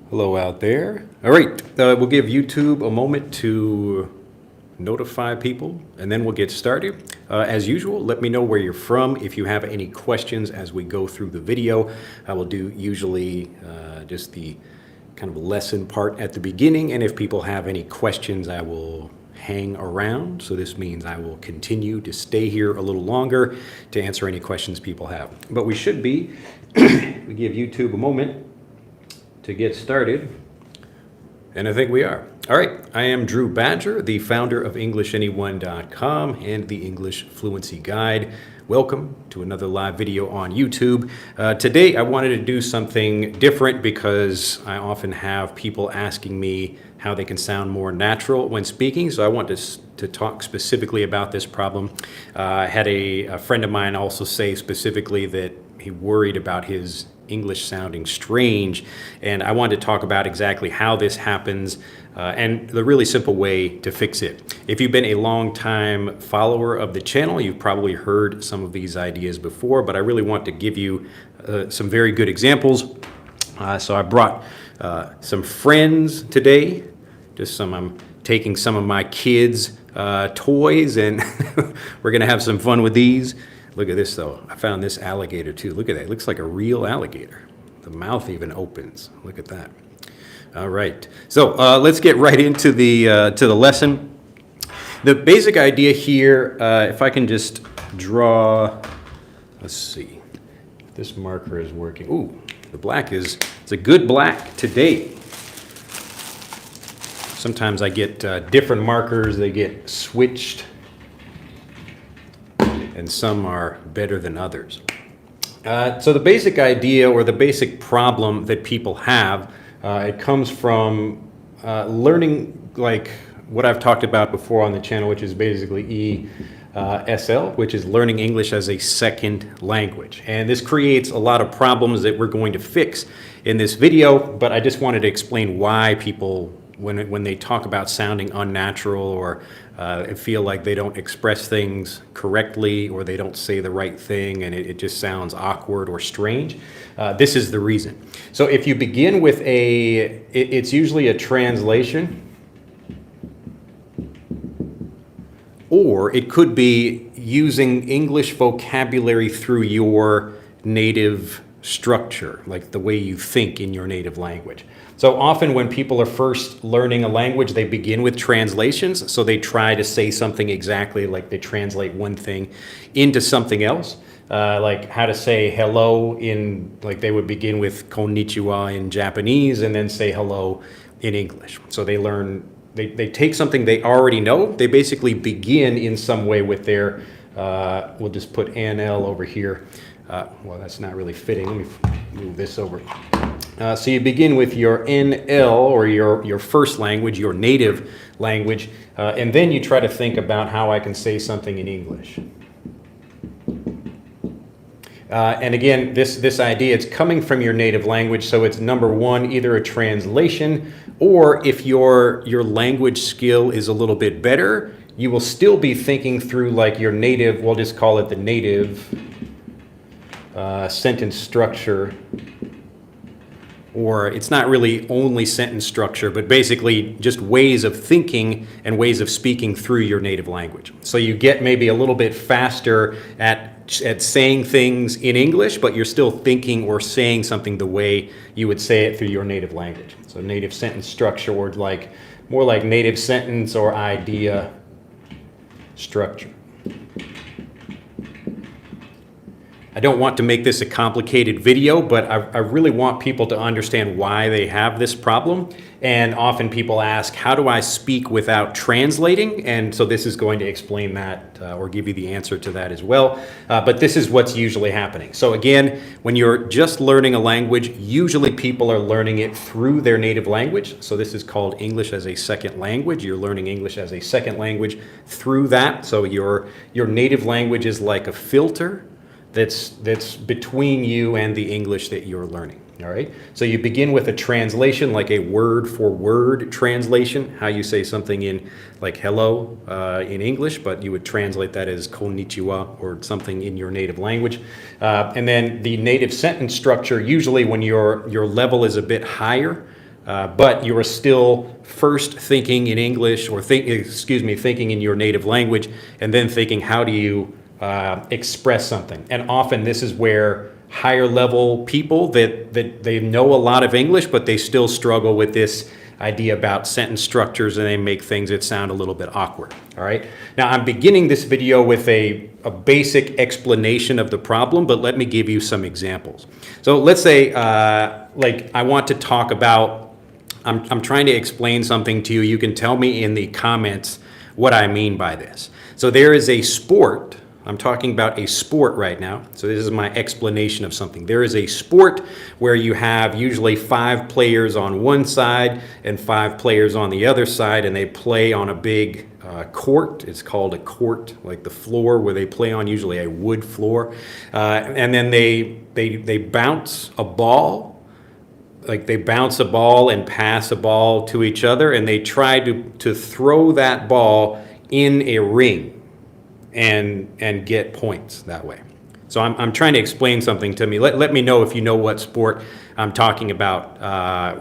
Hello out there. All right, we'll give YouTube a moment to notify people, and then we'll get started. As usual, let me know where you're from. If you have any questions as we go through the video, I will do usually just the kind of lesson part at the beginning, and if people have any questions, I will hang around. So this means I will continue to stay here a little longer to answer any questions people have. But we should be, we give YouTube a moment to get started, and I think we are. All right, I am Drew Badger, the founder of EnglishAnyone.com and the English Fluency Guide. Welcome to another live video on YouTube. Today I wanted to do something different because I often have people asking me how they can sound more natural when speaking, so I want to talk specifically about this problem. I had a friend of mine also say specifically that he worried about his English sounding strange, and I wanted to talk about exactly how this happens and the really simple way to fix it. If you've been a long time follower of the channel, you've probably heard some of these ideas before, but I really want to give you some very good examples. So I brought some friends today, I'm taking some of my kids' toys, and we're gonna have some fun with these. Look at this though. I found this alligator too. Look at that. It looks like a real alligator. The mouth even opens. Look at that. All right. So let's get right into the lesson. The basic idea here, if I can just draw, let's see, if this marker is working. Ooh, the black it's a good black today. Sometimes I get different markers. They get switched, and some are better than others. So the basic idea or the basic problem that people have, it comes from learning like what I've talked about before on the channel, which is basically ESL, which is learning English as a second language. And this creates a lot of problems that we're going to fix in this video, but I just wanted to explain why people, when they talk about sounding unnatural or feel like they don't express things correctly or they don't say the right thing and it just sounds awkward or strange, this is the reason. So if you begin with it's usually a translation, or it could be using English vocabulary through your native structure, like the way you think in your native language. So often when people are first learning a language, they begin with translations. So they try to say something exactly like they translate one thing into something else. Like how to say hello like they would begin with konnichiwa in Japanese and then say hello in English. So they they take something they already know. They basically begin in some way with their, we'll just put NL over here. Well, that's not really fitting. Let me move this over. So you begin with your NL, or your first language, your native language, and then you try to think about how I can say something in English. And again, this idea, it's coming from your native language, so it's number one, either a translation, or if your language skill is a little bit better, you will still be thinking through like your native, we'll just call it the native sentence structure. Or it's not really only sentence structure, but basically just ways of thinking and ways of speaking through your native language. So you get maybe a little bit faster at saying things in English, but you're still thinking or saying something the way you would say it through your native language. So native sentence structure, or like more like native sentence or idea structure. I don't want to make this a complicated video, but I really want people to understand why they have this problem. And often people ask, how do I speak without translating? And so this is going to explain that or give you the answer to that as well. But this is what's usually happening. So again, when you're just learning a language, usually people are learning it through their native language. So this is called English as a second language. You're learning English as a second language through that. So your native language is like a filter that's between you and the English that you're learning. All right, so you begin with a translation, like a word for word translation, how you say something in like hello in English, but you would translate that as konnichiwa or something in your native language. And then the native sentence structure, usually when your level is a bit higher, but you are still first thinking in English or thinking in your native language, and then thinking, how do you express something? And often this is where higher level people that they know a lot of English, but they still struggle with this idea about sentence structures, and they make things that sound a little bit awkward. All right. Now I'm beginning this video with a basic explanation of the problem, but let me give you some examples. So let's say like I want to talk about, I'm trying to explain something to you. You can tell me in the comments what I mean by this. So there is a sport. I'm talking about a sport right now. So this is my explanation of something. There is a sport where you have usually 5 players on one side and 5 players on the other side, and they play on a big court. It's called a court, like the floor where they play on, usually a wood floor. And then they bounce a ball. Like they bounce a ball and pass a ball to each other, and they try to throw that ball in a ring and get points that way. So I'm trying to explain something to me. Let me know if you know what sport I'm talking about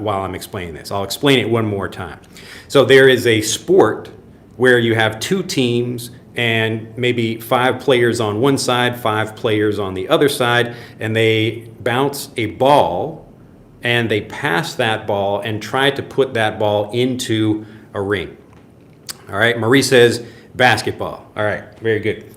while I'm explaining this. I'll explain it one more time. So there is a sport where you have 2 teams and maybe 5 players on one side, 5 players on the other side, and they bounce a ball and they pass that ball and try to put that ball into a ring. All right, Marie says basketball. All right, very good.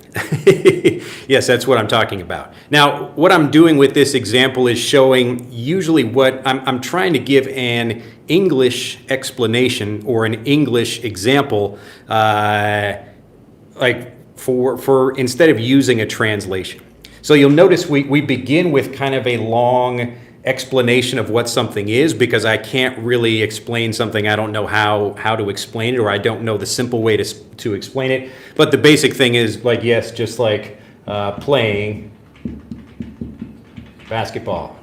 Yes, that's what I'm talking about. Now, what I'm doing with this example is showing usually what I'm trying to give an English explanation or an English example, like for instead of using a translation. So you'll notice we begin with kind of a long explanation of what something is, because I can't really explain something. I don't know how to explain it, or I don't know the simple way to explain it. But the basic thing is, like, yes, just like playing basketball.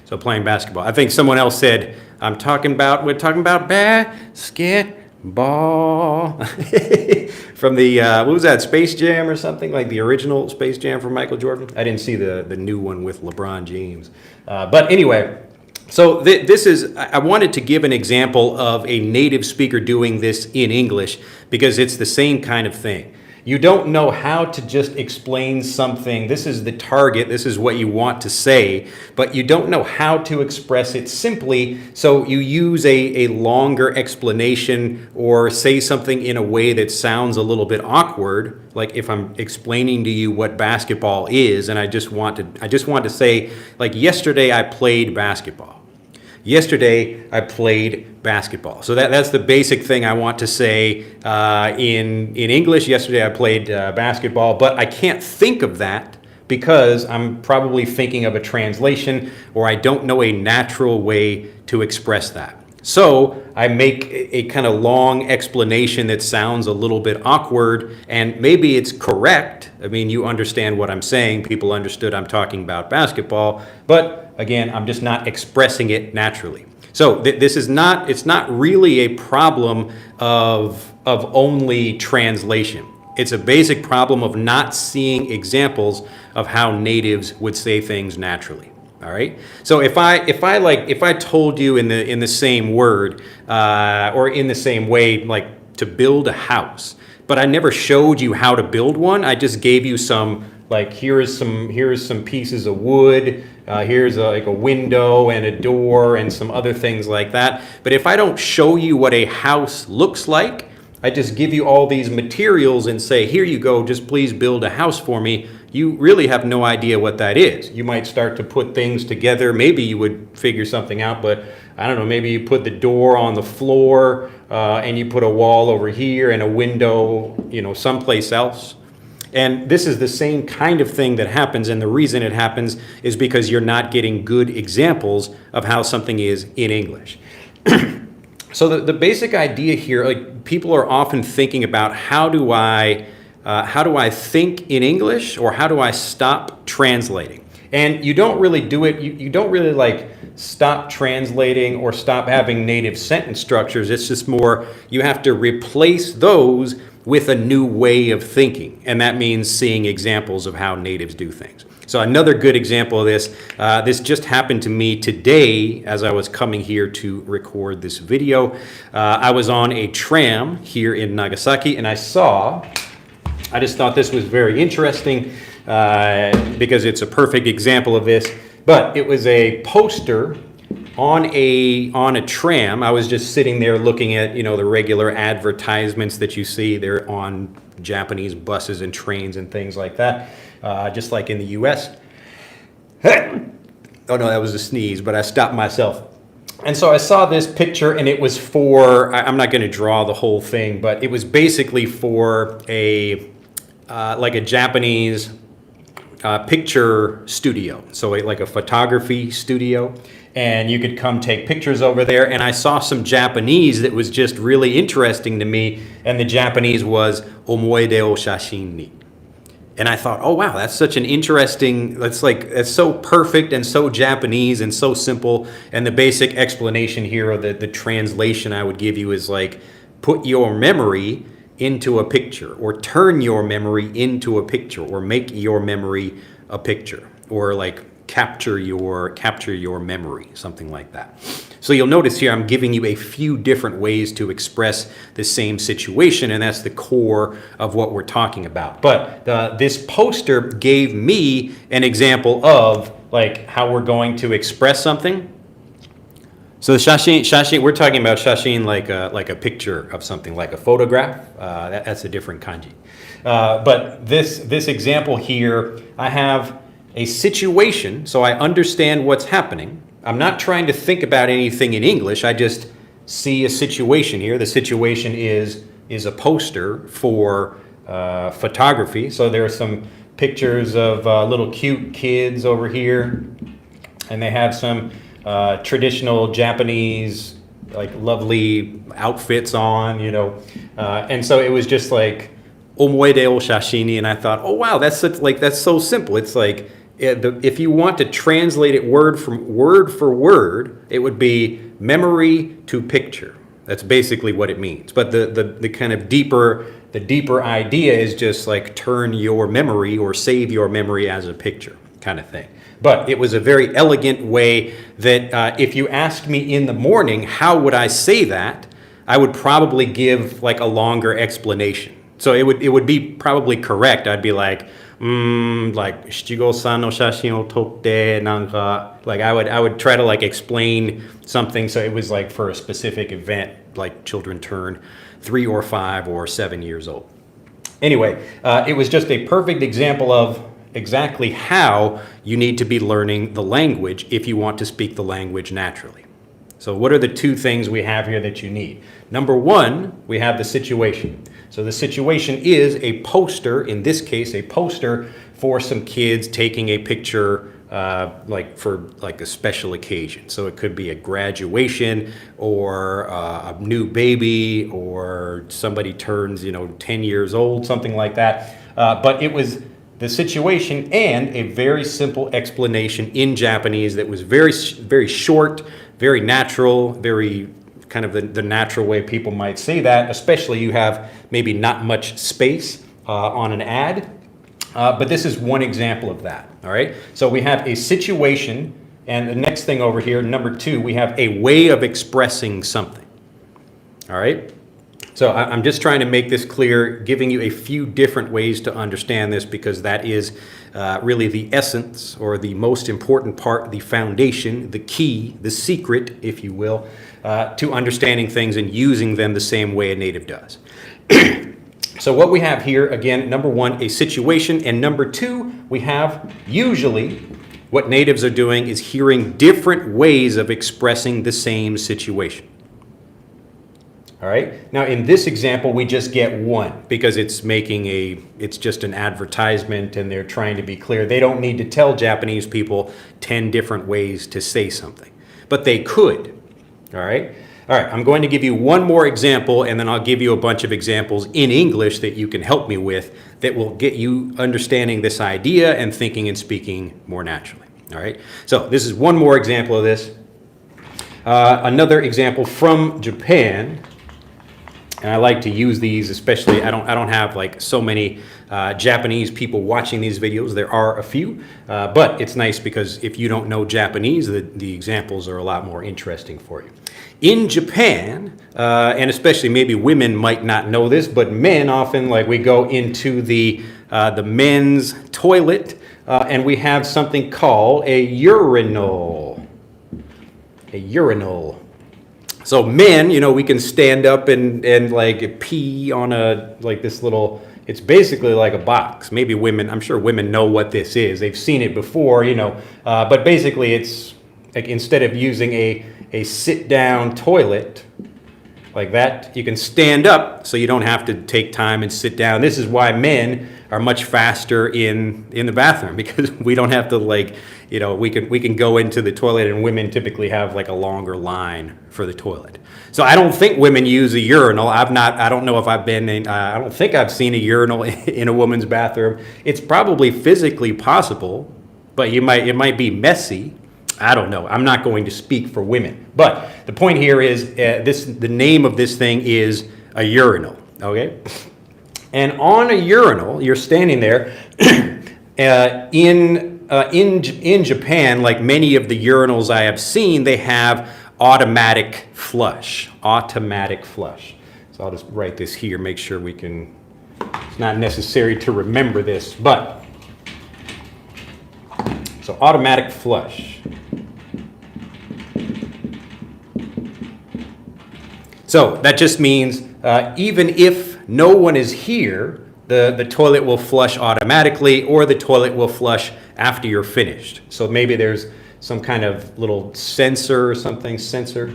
So playing basketball. I think someone else said, we're talking about basketball. From the, what was that, Space Jam or something? Like the original Space Jam from Michael Jordan? I didn't see the new one with LeBron James. But anyway, so this is, I wanted to give an example of a native speaker doing this in English, because it's the same kind of thing. You don't know how to just explain something. This is the target. This is what you want to say, but you don't know how to express it simply. So you use a longer explanation or say something in a way that sounds a little bit awkward. Like if I'm explaining to you what basketball is, and I just want to say, like, yesterday I played basketball. Yesterday I played basketball. So that's the basic thing I want to say in English. Yesterday I played basketball, but I can't think of that because I'm probably thinking of a translation, or I don't know a natural way to express that. So I make a kind of long explanation that sounds a little bit awkward, and maybe it's correct. I mean, you understand what I'm saying. People understood I'm talking about basketball, but again, I'm just not expressing it naturally. So this is not, it's not really a problem of only translation. It's a basic problem of not seeing examples of how natives would say things naturally. All right. So if I told you in the same word or in the same way, like to build a house, but I never showed you how to build one. I just gave you some, like, here's some pieces of wood. Here's like a window and a door and some other things like that. But if I don't show you what a house looks like, I just give you all these materials and say, here you go, just please build a house for me. You really have no idea what that is. You might start to put things together. Maybe you would figure something out, but I don't know, maybe you put the door on the floor and you put a wall over here and a window, someplace else. And this is the same kind of thing that happens, and the reason it happens is because you're not getting good examples of how something is in English. So the basic idea here, like, people are often thinking about how do I think in English, or how do I stop translating? And you don't really do it, you don't really like stop translating or stop having native sentence structures. It's just more, you have to replace those with a new way of thinking. And that means seeing examples of how natives do things. So another good example of this, this just happened to me today as I was coming here to record this video. I was on a tram here in Nagasaki and I just thought this was very interesting because it's a perfect example of this, but it was a poster on a tram. I was just sitting there looking at, the regular advertisements that you see there on Japanese buses and trains and things like that. Just like in the US. Oh no, that was a sneeze, but I stopped myself. And so I saw this picture and it was for, I'm not going to draw the whole thing, but it was basically for like a Japanese picture studio. So like a photography studio. And you could come take pictures over there. And I saw some Japanese that was just really interesting to me. And the Japanese was omoide o shashin ni. And I thought, oh wow, that's such an interesting, that's so perfect and so Japanese and so simple. And the basic explanation here, or the translation I would give you is like, put your memory into a picture, or turn your memory into a picture, or make your memory a picture, or like capture your memory, something like that. So you'll notice here I'm giving you a few different ways to express the same situation, and that's the core of what we're talking about. But this poster gave me an example of like how we're going to express something. So the shashin, we're talking about shashin like a picture of something, like a photograph. That's a different kanji. But this example here, I have a situation, so I understand what's happening. I'm not trying to think about anything in English. I just see a situation here. The situation is a poster for photography. So there are some pictures of little cute kids over here, and they have some traditional Japanese, like lovely outfits on, and so it was just like omoide o shashini, and I thought, oh wow, that's so simple. It's like, if you want to translate it word for word, it would be memory to picture. That's basically what it means. But the kind of deeper idea is just like turn your memory or save your memory as a picture kind of thing. But it was a very elegant way that if you asked me in the morning, how would I say that? I would probably give like a longer explanation. So it would be probably correct. I'd be like, like Shichigo-san no shashin o totte nanka. Like I would try to like explain something so it was like for a specific event, like children turn 3 or 5 or 7 years old. Anyway, it was just a perfect example of exactly how you need to be learning the language if you want to speak the language naturally. So what are the two things we have here that you need? Number one, we have the situation. So the situation is a poster, in this case, a poster for some kids taking a picture like for like a special occasion. So it could be a graduation or a new baby, or somebody turns 10 years old, something like that. But it was the situation and a very simple explanation in Japanese that was very, very short, very natural, very kind of the natural way people might say that, especially you have maybe not much space on an ad. But this is one example of that, all right? So we have a situation, and the next thing over here, number 2, we have a way of expressing something, all right? So I'm just trying to make this clear, giving you a few different ways to understand this, because that is really the essence, or the most important part, the foundation, the key, the secret, if you will, to understanding things and using them the same way a native does. So what we have here, again, number 1, a situation, and number 2, we have usually what natives are doing is hearing different ways of expressing the same situation. All right. Now, in this example, we just get one because it's just an advertisement and they're trying to be clear. They don't need to tell Japanese people 10 different ways to say something, but they could. All right. All right. I'm going to give you one more example, and then I'll give you a bunch of examples in English that you can help me with that will get you understanding this idea and thinking and speaking more naturally. All right. So this is one more example of this. Another example from Japan. And I like to use these, especially I don't have like so many Japanese people watching these videos. There are a few, but it's nice because if you don't know Japanese, the examples are a lot more interesting for you. In Japan, and especially maybe women might not know this, but men often, like, we go into the men's toilet, and we have something called a urinal. A urinal. So men, you know, we can stand up and like pee on this little, it's basically like a box. Maybe women, I'm sure women know what this is. They've seen it before, you know, but basically it's like, instead of using a sit-down toilet like that, you can stand up so you don't have to take time and sit down. This is why men are much faster in the bathroom, because we don't have to, like, you know, we can go into the toilet, and women typically have like a longer line for the toilet. So I don't think women use a urinal. I don't know if I've been in, I don't think I've seen a urinal in a woman's bathroom. It's probably physically possible, but it might be messy. I don't know. I'm not going to speak for women. But the point here is the name of this thing is a urinal, okay? And on a urinal, you're standing there. In Japan, like many of the urinals I have seen, they have automatic flush. Automatic flush. So I'll just write this here, make sure we can, it's not necessary to remember this, but, so automatic flush. So that just means even if no one is here, the toilet will flush automatically, or the toilet will flush after you're finished. So maybe there's some kind of little sensor or something, So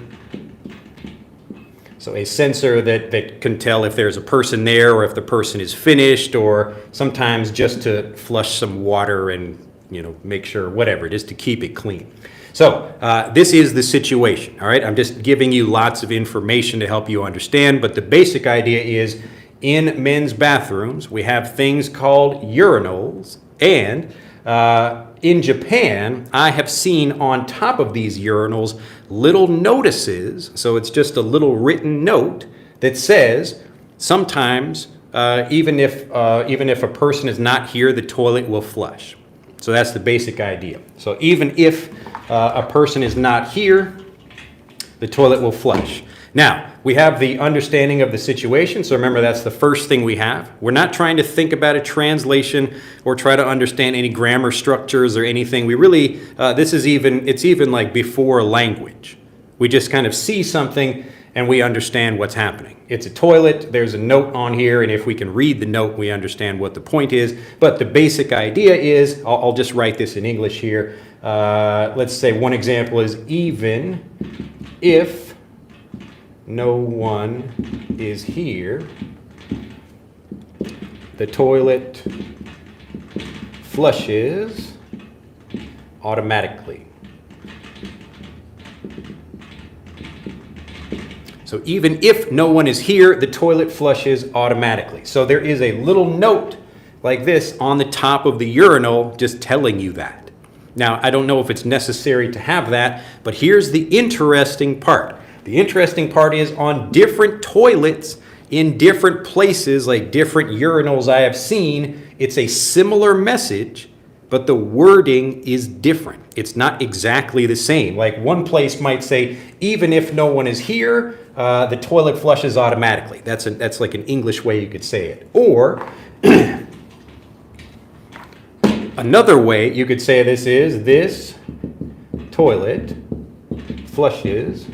a sensor that can tell if there's a person there, or if the person is finished, or sometimes just to flush some water and, you know, make sure, whatever, just to keep it clean. So this is the situation, all right? I'm just giving you lots of information to help you understand, but the basic idea is, in men's bathrooms, we have things called urinals, and in Japan, I have seen on top of these urinals little notices. So it's just a little written note that says, sometimes even if a person is not here, the toilet will flush. So that's the basic idea. So even if a person is not here, the toilet will flush. Now, we have the understanding of the situation. So remember, that's the first thing we have. We're not trying to think about a translation or try to understand any grammar structures or anything. We really, it's even like before language. We just kind of see something and we understand what's happening. It's a toilet, there's a note on here, and if we can read the note, we understand what the point is. But the basic idea is, I'll just write this in English here. Let's say one example is, even if no one is here, the toilet flushes automatically. So even if no one is here, the toilet flushes automatically. So there is a little note like this on the top of the urinal just telling you that. Now, I don't know if it's necessary to have that, but here's the interesting part. The interesting part is, on different toilets in different places, like different urinals I have seen, it's a similar message, but the wording is different. It's not exactly the same. Like one place might say, even if no one is here, the toilet flushes automatically. That's like an English way you could say it. Or another way you could say this is, this toilet flushes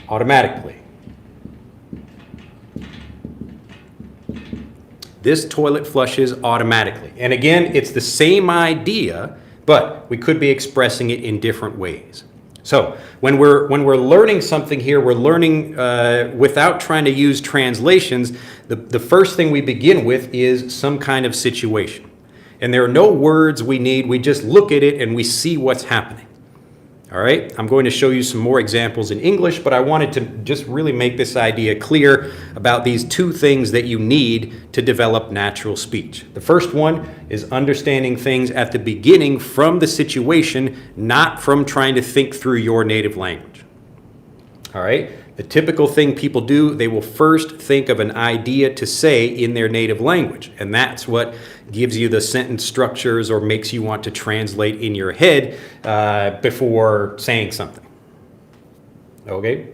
automatically. This toilet flushes automatically. And again, it's the same idea, but we could be expressing it in different ways. So when we're learning something here, we're learning without trying to use translations. The first thing we begin with is some kind of situation. And there are no words we need. We just look at it and we see what's happening. All right, I'm going to show you some more examples in English, but I wanted to just really make this idea clear about these two things that you need to develop natural speech. The first one is understanding things at the beginning from the situation, not from trying to think through your native language. All right, The typical thing people do, they will first think of an idea to say in their native language. And that's what gives you the sentence structures or makes you want to translate in your head before saying something. Okay?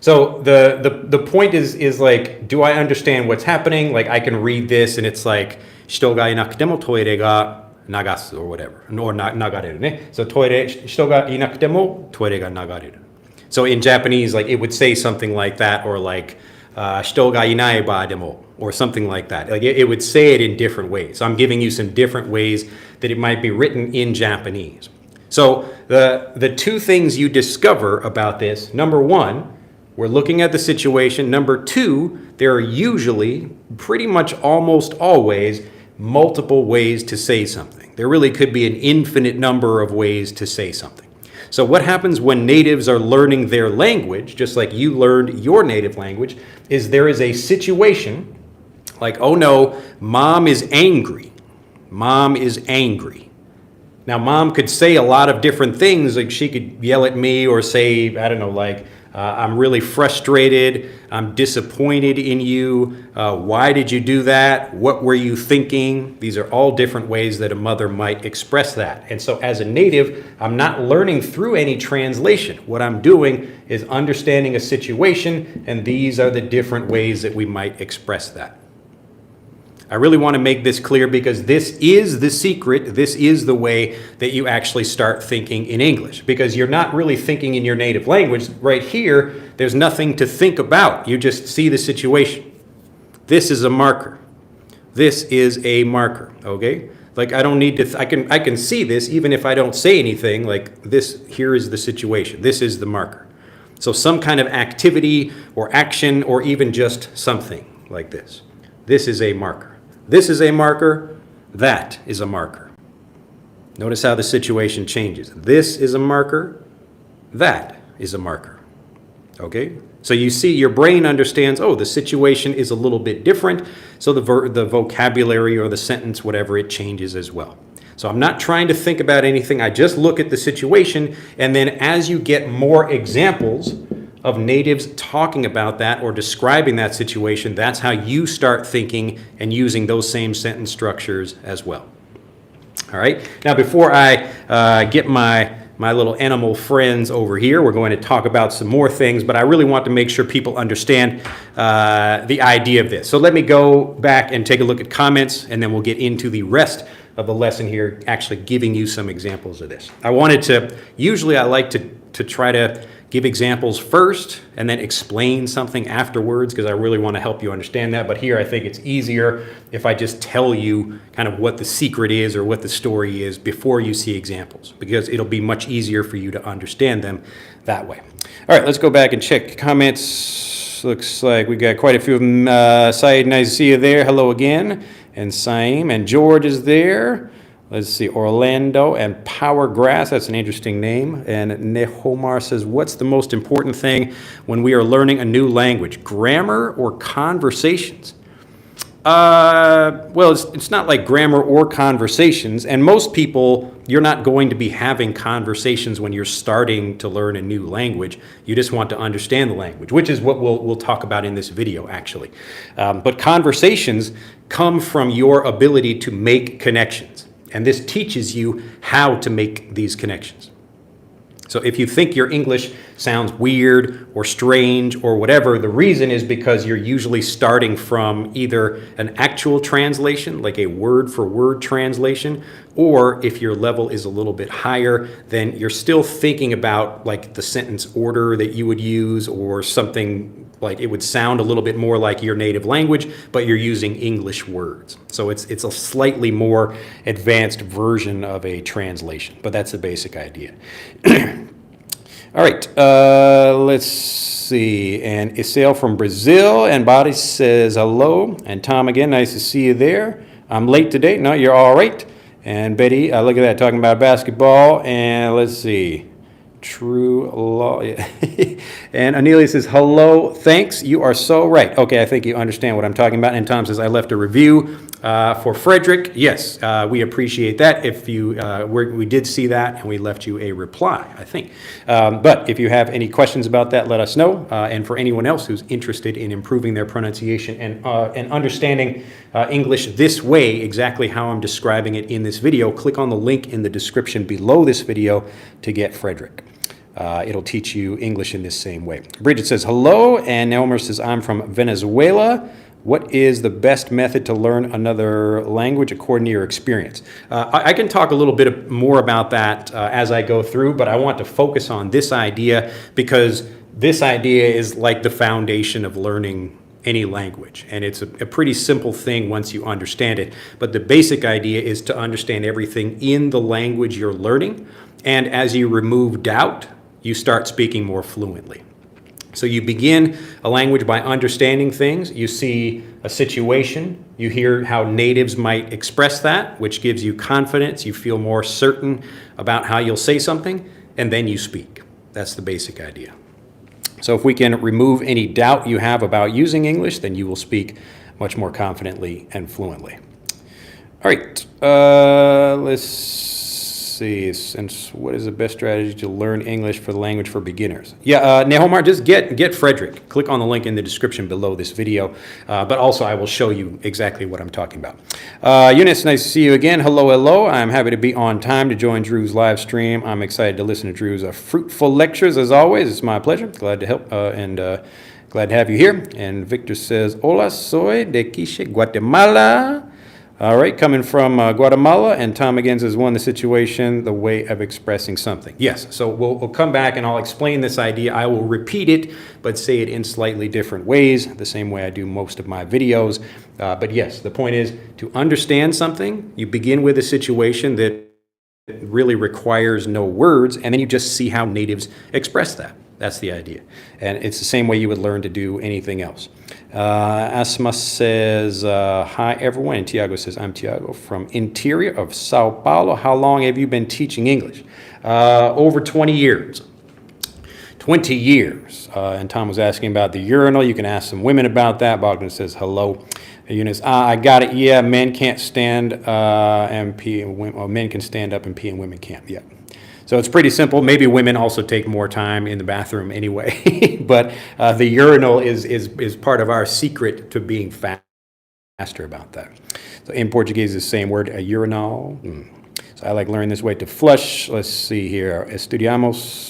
So the point is like, do I understand what's happening? Like I can read this and it's like, 人がいなくてもトイレが流す or whatever. Or 流れるね. So トイレ、人がいなくてもトイレが流れる. So in Japanese, like it would say something like that, or like 人がいない場でも, or something like that. Like it would say it in different ways. So I'm giving you some different ways that it might be written in Japanese. So the two things you discover about this, number one, we're looking at the situation. Number two, there are usually, pretty much almost always, multiple ways to say something. There really could be an infinite number of ways to say something. So what happens when natives are learning their language, just like you learned your native language, is there is a situation like, oh no, mom is angry. Mom is angry. Now, mom could say a lot of different things. Like she could yell at me or say, I don't know, like, I'm really frustrated. I'm disappointed in you. Why did you do that? What were you thinking? These are all different ways that a mother might express that. And so as a native, I'm not learning through any translation. What I'm doing is understanding a situation, and these are the different ways that we might express that. I really want to make this clear because this is the secret. This is the way that you actually start thinking in English, because you're not really thinking in your native language. Right here, there's nothing to think about. You just see the situation. This is a marker. This is a marker, okay? Like I don't need to, I can see this even if I don't say anything. Like this, here is the situation. This is the marker. So some kind of activity or action or even just something like this. This is a marker. This is a marker. That is a marker. Notice how the situation changes. This is a marker. That is a marker. Okay? So you see, your brain understands, oh, the situation is a little bit different. So the vocabulary or the sentence, whatever, it changes as well. So I'm not trying to think about anything. I just look at the situation. And then as you get more examples of natives talking about that or describing that situation, that's how you start thinking and using those same sentence structures as well. All right. Now, before I get my little animal friends over here, we're going to talk about some more things, but I really want to make sure people understand the idea of this. So let me go back and take a look at comments, and then we'll get into the rest of the lesson here, actually giving you some examples of this. Usually I like to try to give examples first and then explain something afterwards, because I really want to help you understand that. But here I think it's easier if I just tell you kind of what the secret is or what the story is before you see examples, because it'll be much easier for you to understand them that way. All right, let's go back and check comments. Looks like we got quite a few of them. Saeed, nice to see you there. Hello again. And Saim and George is there. Let's see, Orlando and Power Grass, that's an interesting name. And Nehomar says, what's the most important thing when we are learning a new language, grammar or conversations? Well, it's not like grammar or conversations. And most people, you're not going to be having conversations when you're starting to learn a new language. You just want to understand the language, which is what we'll talk about in this video, actually. But conversations come from your ability to make connections. And this teaches you how to make these connections. So if you think your English sounds weird or strange or whatever, the reason is because you're usually starting from either an actual translation, like a word-for-word translation, or if your level is a little bit higher, then you're still thinking about like the sentence order that you would use, or something like it would sound a little bit more like your native language, but you're using English words. So it's a slightly more advanced version of a translation, but that's the basic idea. All right, let's see. And Isael from Brazil, and Boris says hello. And Tom again, nice to see you there. I'm late today. No, you're all right. And Betty, look at that, talking about basketball. And let's see. True law. And Anelia says, hello, thanks. You are so right. Okay, I think you understand what I'm talking about. And Tom says, I left a review For Frederick, yes, we appreciate that. If you, we did see that and we left you a reply, I think. But if you have any questions about that, let us know. And for anyone else who's interested in improving their pronunciation and understanding English this way, exactly how I'm describing it in this video, click on the link in the description below this video to get Frederick. It'll teach you English in this same way. Bridget says, hello, and Nelmer says, I'm from Venezuela. What is the best method to learn another language according to your experience? I can talk a little bit more about that as I go through, but I want to focus on this idea because this idea is like the foundation of learning any language. And it's a pretty simple thing once you understand it. But the basic idea is to understand everything in the language you're learning. And as you remove doubt, you start speaking more fluently. So you begin a language by understanding things. You see a situation. You hear how natives might express that, which gives you confidence. You feel more certain about how you'll say something, and then you speak. That's the basic idea. So if we can remove any doubt you have about using English, then you will speak much more confidently and fluently. All right, let's see. Since what is the best strategy to learn English for the language for beginners? Yeah, Nehomar, just get Frederick. Click on the link in the description below this video. But also I will show you exactly what I'm talking about. Eunice, nice to see you again. Hello, hello. I'm happy to be on time to join Drew's live stream. I'm excited to listen to Drew's fruitful lectures as always. It's my pleasure. Glad to help and glad to have you here. And Victor says, hola, soy de Quiche, Guatemala. All right, coming from Guatemala, and Tom again says, one, the situation, the way of expressing something. Yes, so we'll come back and I'll explain this idea. I will repeat it, but say it in slightly different ways, the same way I do most of my videos. But yes, the point is to understand something, you begin with a situation that really requires no words, and then you just see how natives express that. That's the idea. And it's the same way you would learn to do anything else. Asma says, hi everyone. And Tiago says, I'm Tiago from interior of Sao Paulo. How long have you been teaching English? Over 20 years. 20 years. And Tom was asking about the urinal. You can ask some women about that. Bogdan says, hello. Eunice, I got it. Yeah, men can't stand and pee, and women, well, men can stand up and pee and women can't. Yeah. So it's pretty simple. Maybe women also take more time in the bathroom anyway, but the urinal is part of our secret to being faster about that. So in Portuguese, the same word, a urinal. So I like learning this way to flush. Let's see here. Estudos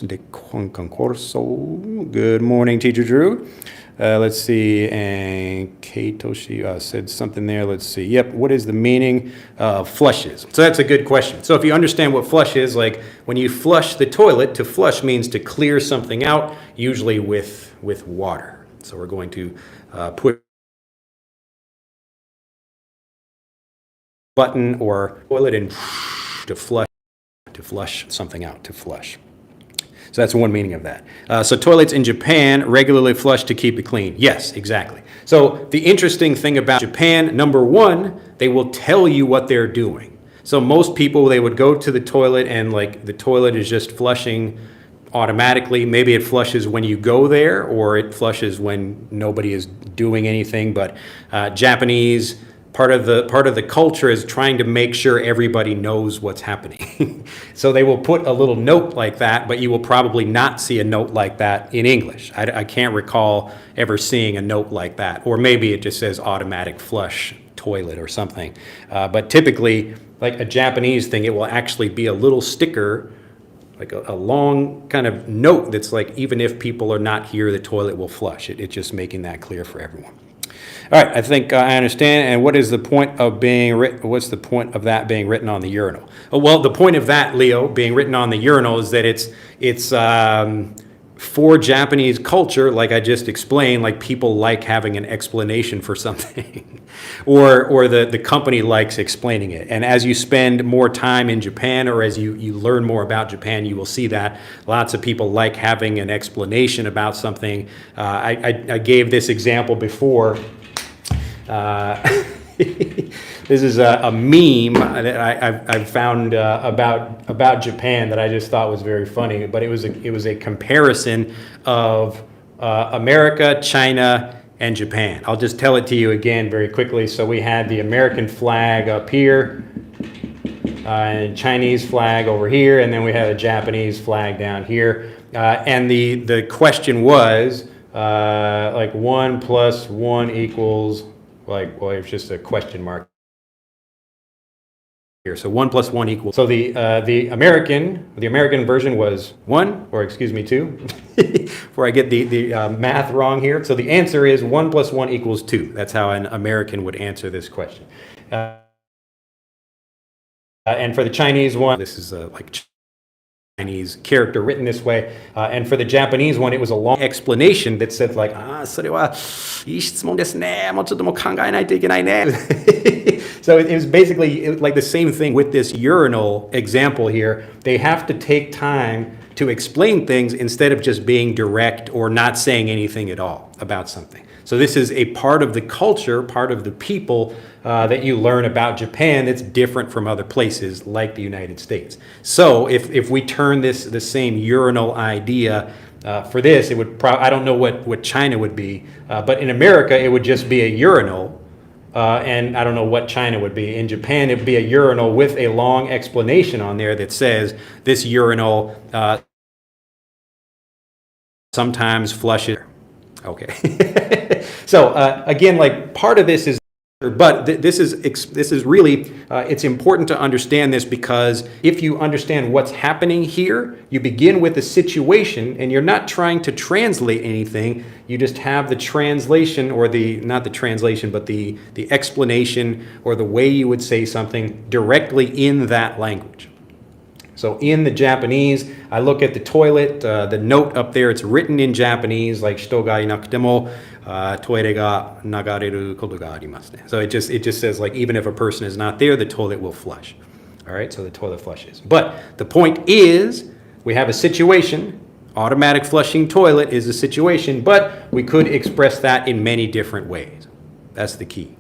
de concurso. Good morning, Teacher Drew. Let's see, and Keitoshi said something there. Let's see. Yep, what is the meaning of flushes? So that's a good question. So if you understand what flush is, like when you flush the toilet, to flush means to clear something out, usually with water. So we're going to put button or toilet and to flush something out, to flush. So that's one meaning of that. So toilets in Japan regularly flush to keep it clean. Yes, exactly. So the interesting thing about Japan, number one, they will tell you what they're doing. So most people, they would go to the toilet and like the toilet is just flushing automatically. Maybe it flushes when you go there or it flushes when nobody is doing anything. But Japanese, part of the culture is trying to make sure everybody knows what's happening. So they will put a little note like that, but you will probably not see a note like that in English. I can't recall ever seeing a note like that. Or maybe it just says automatic flush toilet or something. But typically, like a Japanese thing, it will actually be a little sticker, like a long kind of note that's like, even if people are not here, the toilet will flush. It's just making that clear for everyone. All right, I think I understand. And what is the point of being written? What's the point of that being written on the urinal? Oh, well, the point of that, Leo, being written on the urinal is that it's for Japanese culture, like I just explained, like people like having an explanation for something, or the company likes explaining it. And as you spend more time in Japan, or as you learn more about Japan, you will see that lots of people like having an explanation about something. I gave this example before. This is a meme that I found about Japan that I just thought was very funny. But it was a comparison of America, China, and Japan. I'll just tell it to you again very quickly. So we had the American flag up here, and Chinese flag over here, and then we had a Japanese flag down here. And the question was, like 1 + 1 equals, like, well, it's just a question mark here. So 1 + 1 equals. So the American version was 1, or excuse me, 2. Before I get the math wrong here. So the answer is 1 + 1 equals 2. That's how an American would answer this question. And for the Chinese one, this is like Chinese character written this way. And for the Japanese one, it was a long explanation that said like, それはいい質問ですね。もうちょっともう考えないといけないね。So it was basically like the same thing with this urinal example here. They have to take time to explain things instead of just being direct or not saying anything at all about something. So this is a part of the culture, part of the people that you learn about Japan that's different from other places like the United States. So if we turn the same urinal idea for this, it would I don't know what China would be, but in America it would just be a urinal. And I don't know what China would be. In Japan, it would be a urinal with a long explanation on there that says this urinal sometimes flushes. Okay. So again, like part of this is, but this is really, it's important to understand this because if you understand what's happening here, you begin with a situation and you're not trying to translate anything. You just have the translation or not the translation, but the explanation or the way you would say something directly in that language. So in the Japanese, I look at the toilet, the note up there, it's written in Japanese, like, 人がいなくても、トイレが流れることがありますね. So it just says, like, even if a person is not there, the toilet will flush. All right, so the toilet flushes. But the point is, we have a situation. Automatic flushing toilet is a situation, but we could express that in many different ways. That's the key.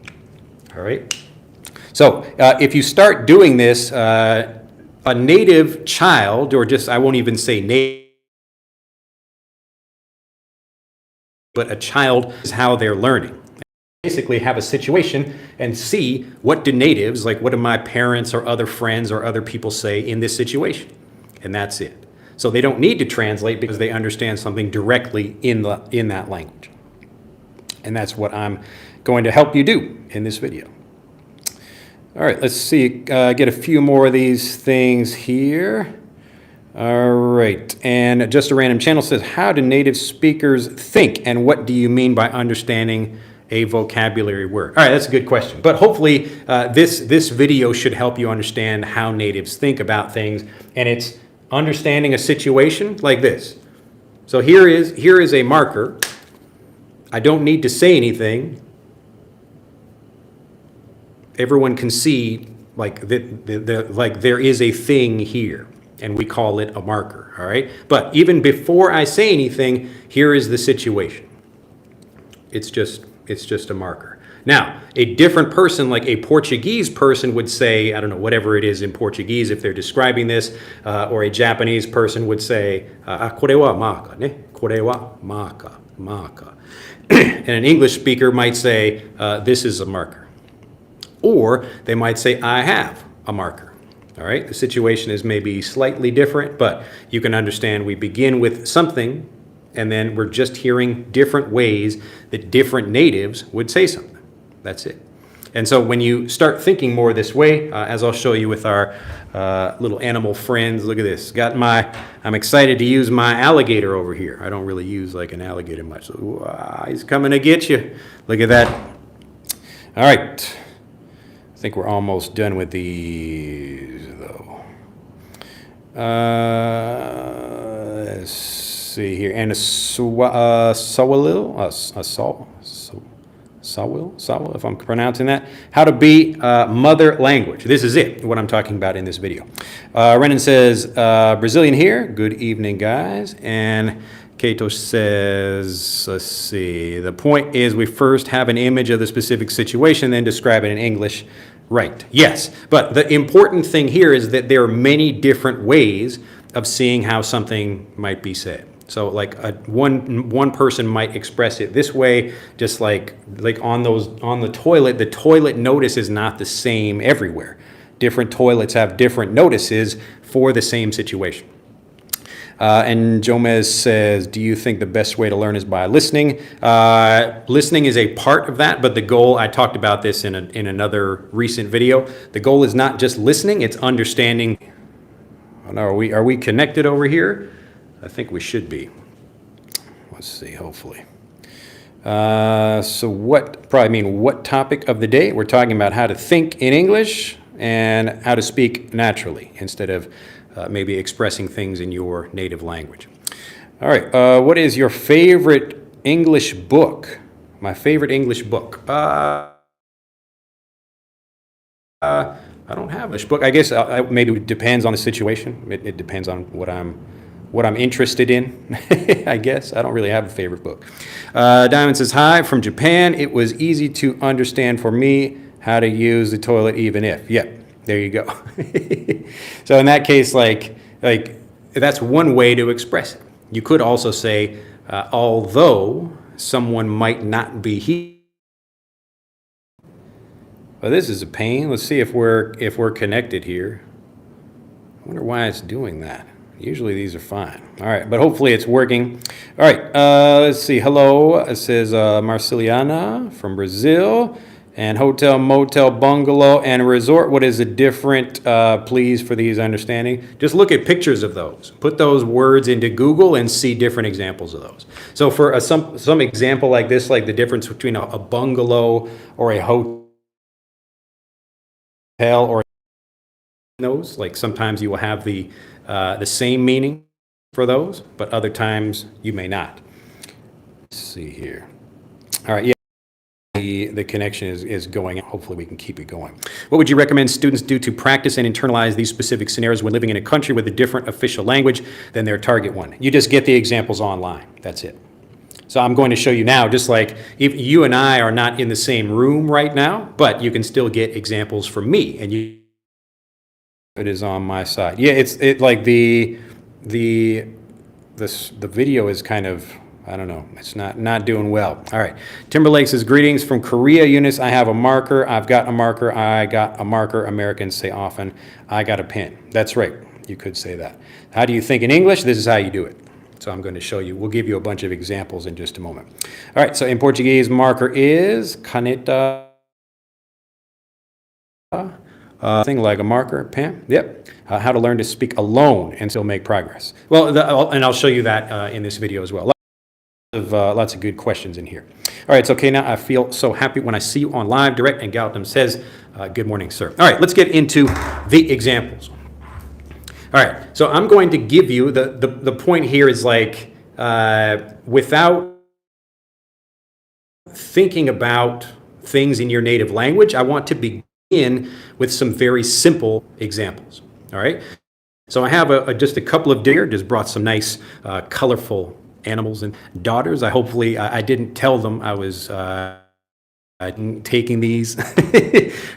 All right? So if you start doing this, a native child, or just, I won't even say native, but a child is how they're learning. Basically have a situation and see what do natives, like what do my parents or other friends or other people say in this situation? And that's it. So they don't need to translate because they understand something directly in that language. And that's what I'm going to help you do in this video. All right, let's see, get a few more of these things here. All right, and Just a Random Channel says, how do native speakers think, and what do you mean by understanding a vocabulary word? All right, that's a good question. But hopefully this video should help you understand how natives think about things, and it's understanding a situation like this. So here is a marker. I don't need to say anything. Everyone can see like like there is a thing here, and we call it a marker, all right? But even before I say anything, here is the situation. It's just a marker. Now, a different person, like a Portuguese person would say, I don't know, whatever it is in Portuguese if they're describing this, or a Japanese person would say, これはマーカーね。これはマーカー、マーカー. And an English speaker might say, this is a marker. Or they might say, I have a marker. All right, the situation is maybe slightly different, but you can understand we begin with something, and then we're just hearing different ways that different natives would say something. That's it. And so when you start thinking more this way, as I'll show you with our little animal friends, look at this. I'm excited to use my alligator over here. I don't really use like an alligator much. So, he's coming to get you. Look at that. All right. I think we're almost done with these, though. Let's see here. And a sawil, if I'm pronouncing that. How to be mother language. This is it, what I'm talking about in this video. Renan says, Brazilian here. Good evening, guys. And Kato says, let's see, the point is we first have an image of the specific situation, then describe it in English. Right, yes. But the important thing here is that there are many different ways of seeing how something might be said. So like one person might express it this way, just like on the toilet notice is not the same everywhere. Different toilets have different notices for the same situation. And Jomez says, do you think the best way to learn is by listening? Listening is a part of that, but the goal, I talked about this in another recent video. The goal is not just listening, it's understanding. Oh, no, are we connected over here? I think we should be. Let's see, hopefully. So what topic of the day? We're talking about how to think in English and how to speak naturally instead of maybe expressing things in your native language. All right, what is your favorite English book? My favorite English book. I don't have a book. I guess maybe it depends on the situation. It depends on what I'm interested in, I guess. I don't really have a favorite book. Diamond says, hi, from Japan. It was easy to understand for me how to use the toilet even if. Yeah. There you go. So in that case, like that's one way to express it. You could also say, although someone might not be here. Well, this is a pain. Let's see if we're connected here. I wonder why it's doing that. Usually these are fine. All right, but hopefully it's working. All right, let's see. Hello, it says Marceliana from Brazil. And hotel, motel, bungalow, and resort. What is the different, please, for these understanding? Just look at pictures of those. Put those words into Google and see different examples of those. So for some example like this, like the difference between a bungalow or a hotel or those, like sometimes you will have the same meaning for those, but other times you may not. Let's see here. All right, yeah. The connection is going. Hopefully we can keep it going. What would you recommend students do to practice and internalize these specific scenarios when living in a country with a different official language than their target one? You just get the examples online. That's it. So I'm going to show you now, just like if you and I are not in the same room right now, but you can still get examples from me, and it is on my side. Yeah, it like the video is kind of, I don't know. It's not doing well. All right. Timberlake says, greetings from Korea. Eunice, I have a marker. I've got a marker. I got a marker. Americans say often, I got a pen. That's right. You could say that. How do you think in English? This is how you do it. So I'm going to show you. We'll give you a bunch of examples in just a moment. All right. So in Portuguese, marker is caneta. Thing like a marker, pen. Yep. How to learn to speak alone and still make progress. Well, and I'll show you that in this video as well. Lots of good questions in here. All right, so okay, now I feel so happy when I see you on live direct, and Gautam says, good morning, sir. All right, let's get into the examples. All right, so I'm going to give you, the point here is like, without thinking about things in your native language, I want to begin with some very simple examples. All right, so I have just a couple of deer, just brought some nice, colorful animals and daughters. I didn't tell them I was taking these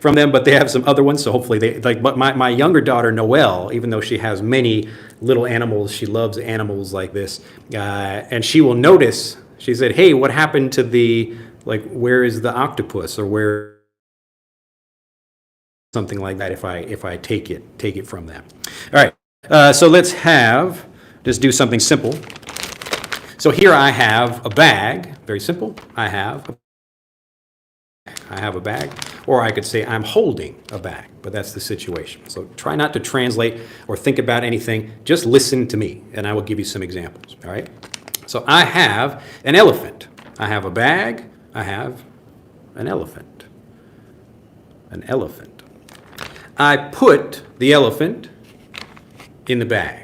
from them, but they have some other ones, so hopefully they like. But my younger daughter Noelle, even though she has many little animals, she loves animals like this, and she will notice. She said, "Hey, what happened to where is the octopus, or where?" Something like that. If I take it from them. All right. So let's just do something simple. So here I have a bag, very simple. I have a bag, or I could say I'm holding a bag, but that's the situation. So try not to translate or think about anything, just listen to me, and I will give you some examples, all right? So I have an elephant. I have a bag, I have an elephant. An elephant. I put the elephant in the bag.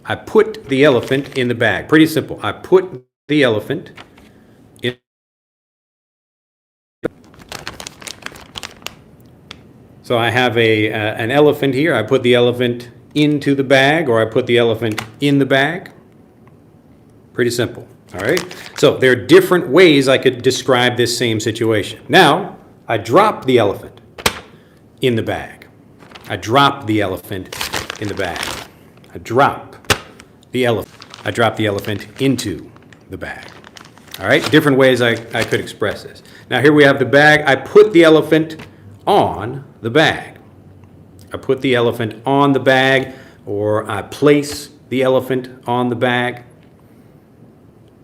I put the elephant in the bag. Pretty simple. I put the elephant in. So I have an elephant here. I put the elephant into the bag, or I put the elephant in the bag. Pretty simple. All right. So there are different ways I could describe this same situation. Now, I drop the elephant in the bag. I drop the elephant in the bag. I drop the elephant I drop the elephant into the bag. All right, different ways I could express this. Now here we have the bag. I put the elephant on the bag. I put the elephant on the bag, or I place the elephant on the bag.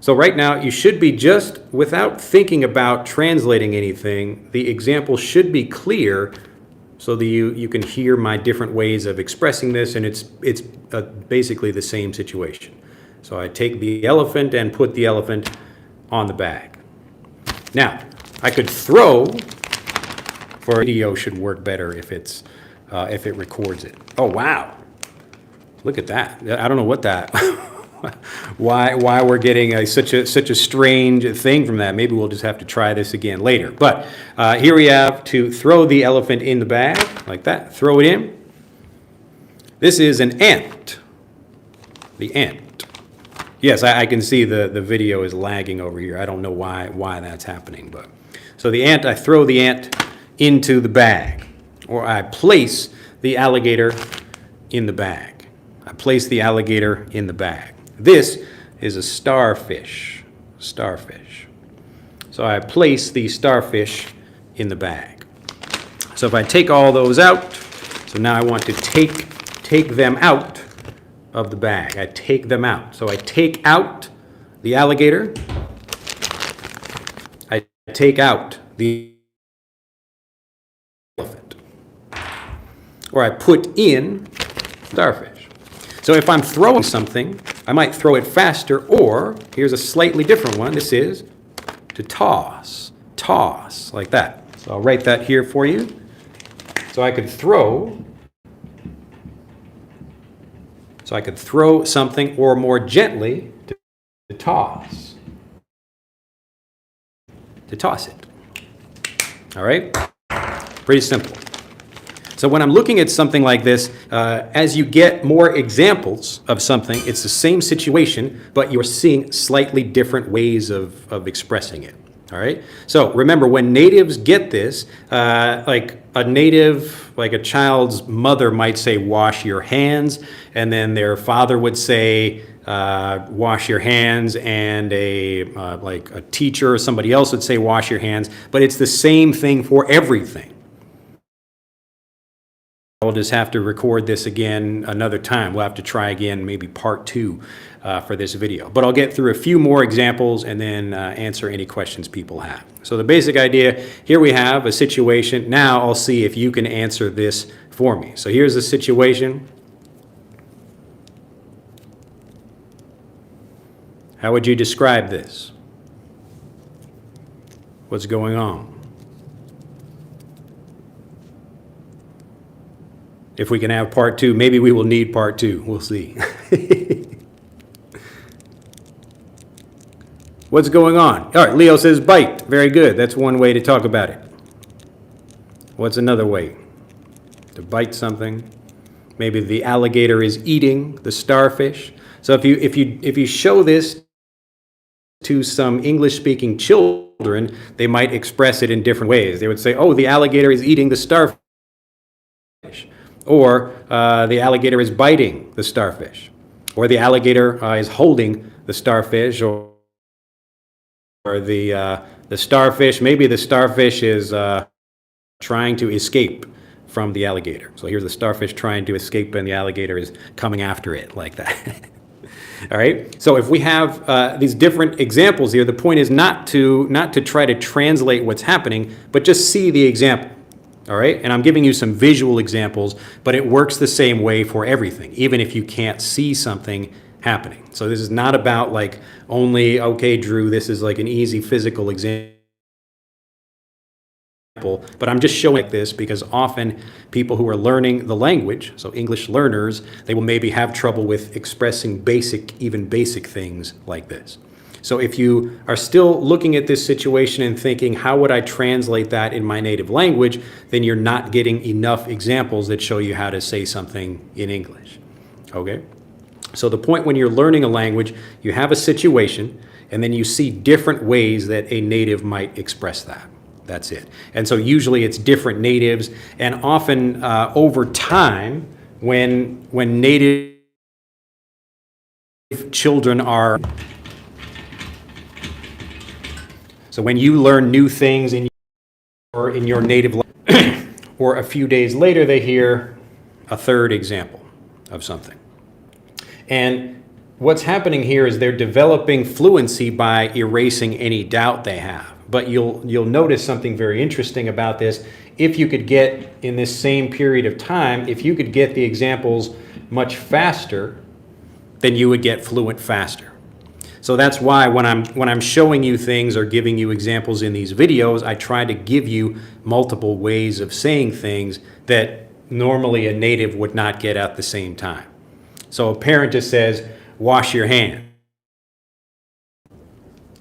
So right now, you should be just, without thinking about translating anything, the example should be clear so that you can hear my different ways of expressing this, and it's basically the same situation. So I take the elephant and put the elephant on the bag. Now, I could throw, for video should work better if it records it. Oh, wow. Look at that. I don't know what that, why we're getting such a strange thing from that. Maybe we'll just have to try this again later. But here we have to throw the elephant in the bag, like that. Throw it in. This is an ant. The ant. Yes, I can see the video is lagging over here. I don't know why that's happening. But so the ant, I throw the ant into the bag, or I place the alligator in the bag. I place the alligator in the bag. This is a starfish. Starfish. So I place the starfish in the bag. So if I take all those out, so now I want to take them out of the bag. I take them out. So I take out the alligator. I take out the elephant. Or I put in starfish. So if I'm throwing something, I might throw it faster, or here's a slightly different one. This is to toss. Toss, like that. So I'll write that here for you. So I could throw. So I could throw something, or more gently, to toss. To toss it. All right? Pretty simple. So when I'm looking at something like this, as you get more examples of something, it's the same situation, but you're seeing slightly different ways of expressing it. All right? So remember, when natives get this, like a native, like a child's mother might say, wash your hands, and then their father would say, wash your hands, and like a teacher or somebody else would say, wash your hands, but it's the same thing for everything. We'll just have to record this again another time. We'll have to try again, maybe part 2 for this video. But I'll get through a few more examples and then answer any questions people have. So the basic idea, here we have a situation. Now I'll see if you can answer this for me. So here's the situation. How would you describe this? What's going on? If we can have part 2, maybe we will need part 2. We'll see. What's going on? All right, Leo says bite. Very good. That's one way to talk about it. What's another way? To bite something. Maybe the alligator is eating the starfish. So if you show this to some English-speaking children, they might express it in different ways. They would say, "Oh, the alligator is eating the starfish." Or the alligator is biting the starfish. Or the alligator is holding the starfish. Or the starfish, maybe the starfish is trying to escape from the alligator. So here's the starfish trying to escape, and the alligator is coming after it, like that. All right? So if we have these different examples here, the point is not to try to translate what's happening, but just see the example. All right, and I'm giving you some visual examples, but it works the same way for everything, even if you can't see something happening. So this is not about like only, okay, Drew, this is like an easy physical example, but I'm just showing like this because often people who are learning the language, so English learners, they will maybe have trouble with expressing even basic things like this. So if you are still looking at this situation and thinking, how would I translate that in my native language, then you're not getting enough examples that show you how to say something in English. Okay? So the point when you're learning a language, you have a situation, and then you see different ways that a native might express that. That's it. And so usually it's different natives, and often over time, when native children are. So when you learn new things in your native language, or a few days later they hear a third example of something. And what's happening here is they're developing fluency by erasing any doubt they have. But you'll notice something very interesting about this. If you could get, in this same period of time, if you could get the examples much faster, then you would get fluent faster. So that's why when I'm showing you things or giving you examples in these videos, I try to give you multiple ways of saying things that normally a native would not get at the same time. So a parent just says, wash your hands.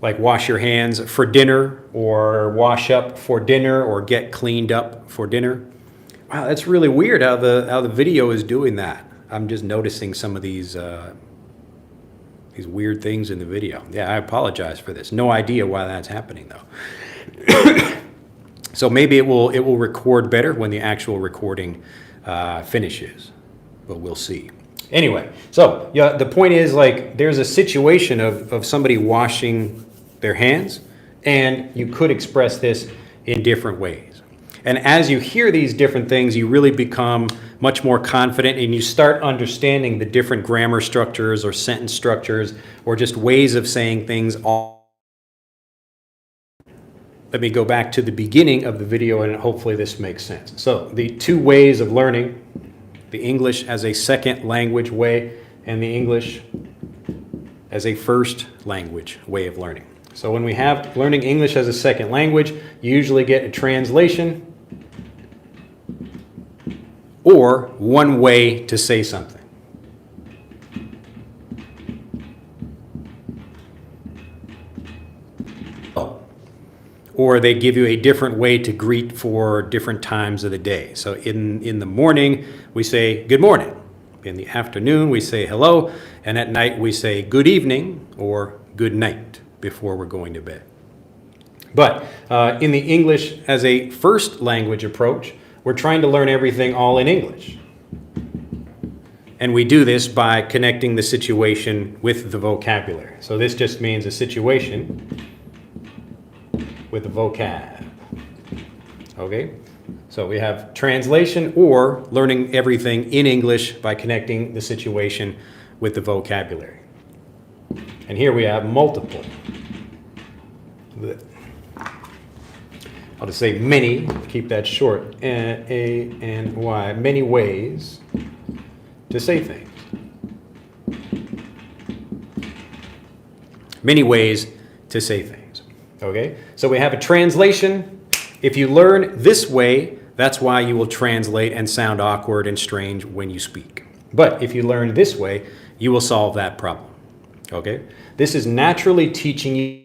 Like wash your hands for dinner, or wash up for dinner, or get cleaned up for dinner. Wow, that's really weird how the video is doing that. I'm just noticing some of these weird things in the video. Yeah, I apologize for this. No idea why that's happening though. So maybe it will record better when the actual recording finishes, but we'll see. Anyway, so yeah, the point is, like, there's a situation of somebody washing their hands, and you could express this in different ways. And as you hear these different things, you really become much more confident, and you start understanding the different grammar structures or sentence structures or just ways of saying things. Let me go back to the beginning of the video, and hopefully this makes sense. So the two ways of learning: the English as a second language way, and the English as a first language way of learning. So when we have learning English as a second language, you usually get a translation or one way to say something. Or they give you a different way to greet for different times of the day. So in the morning, we say good morning. In the afternoon, we say hello. And at night, we say good evening or good night before we're going to bed. But in the English as a first language approach, we're trying to learn everything all in English. And we do this by connecting the situation with the vocabulary. So this just means a situation with the vocab. Okay? So we have translation or learning everything in English by connecting the situation with the vocabulary. And here we have multiple. I'll just say many, keep that short, A-N-Y, many ways to say things. Many ways to say things. Okay? So we have a translation. If you learn this way, that's why you will translate and sound awkward and strange when you speak. But if you learn this way, you will solve that problem. Okay? This is naturally teaching you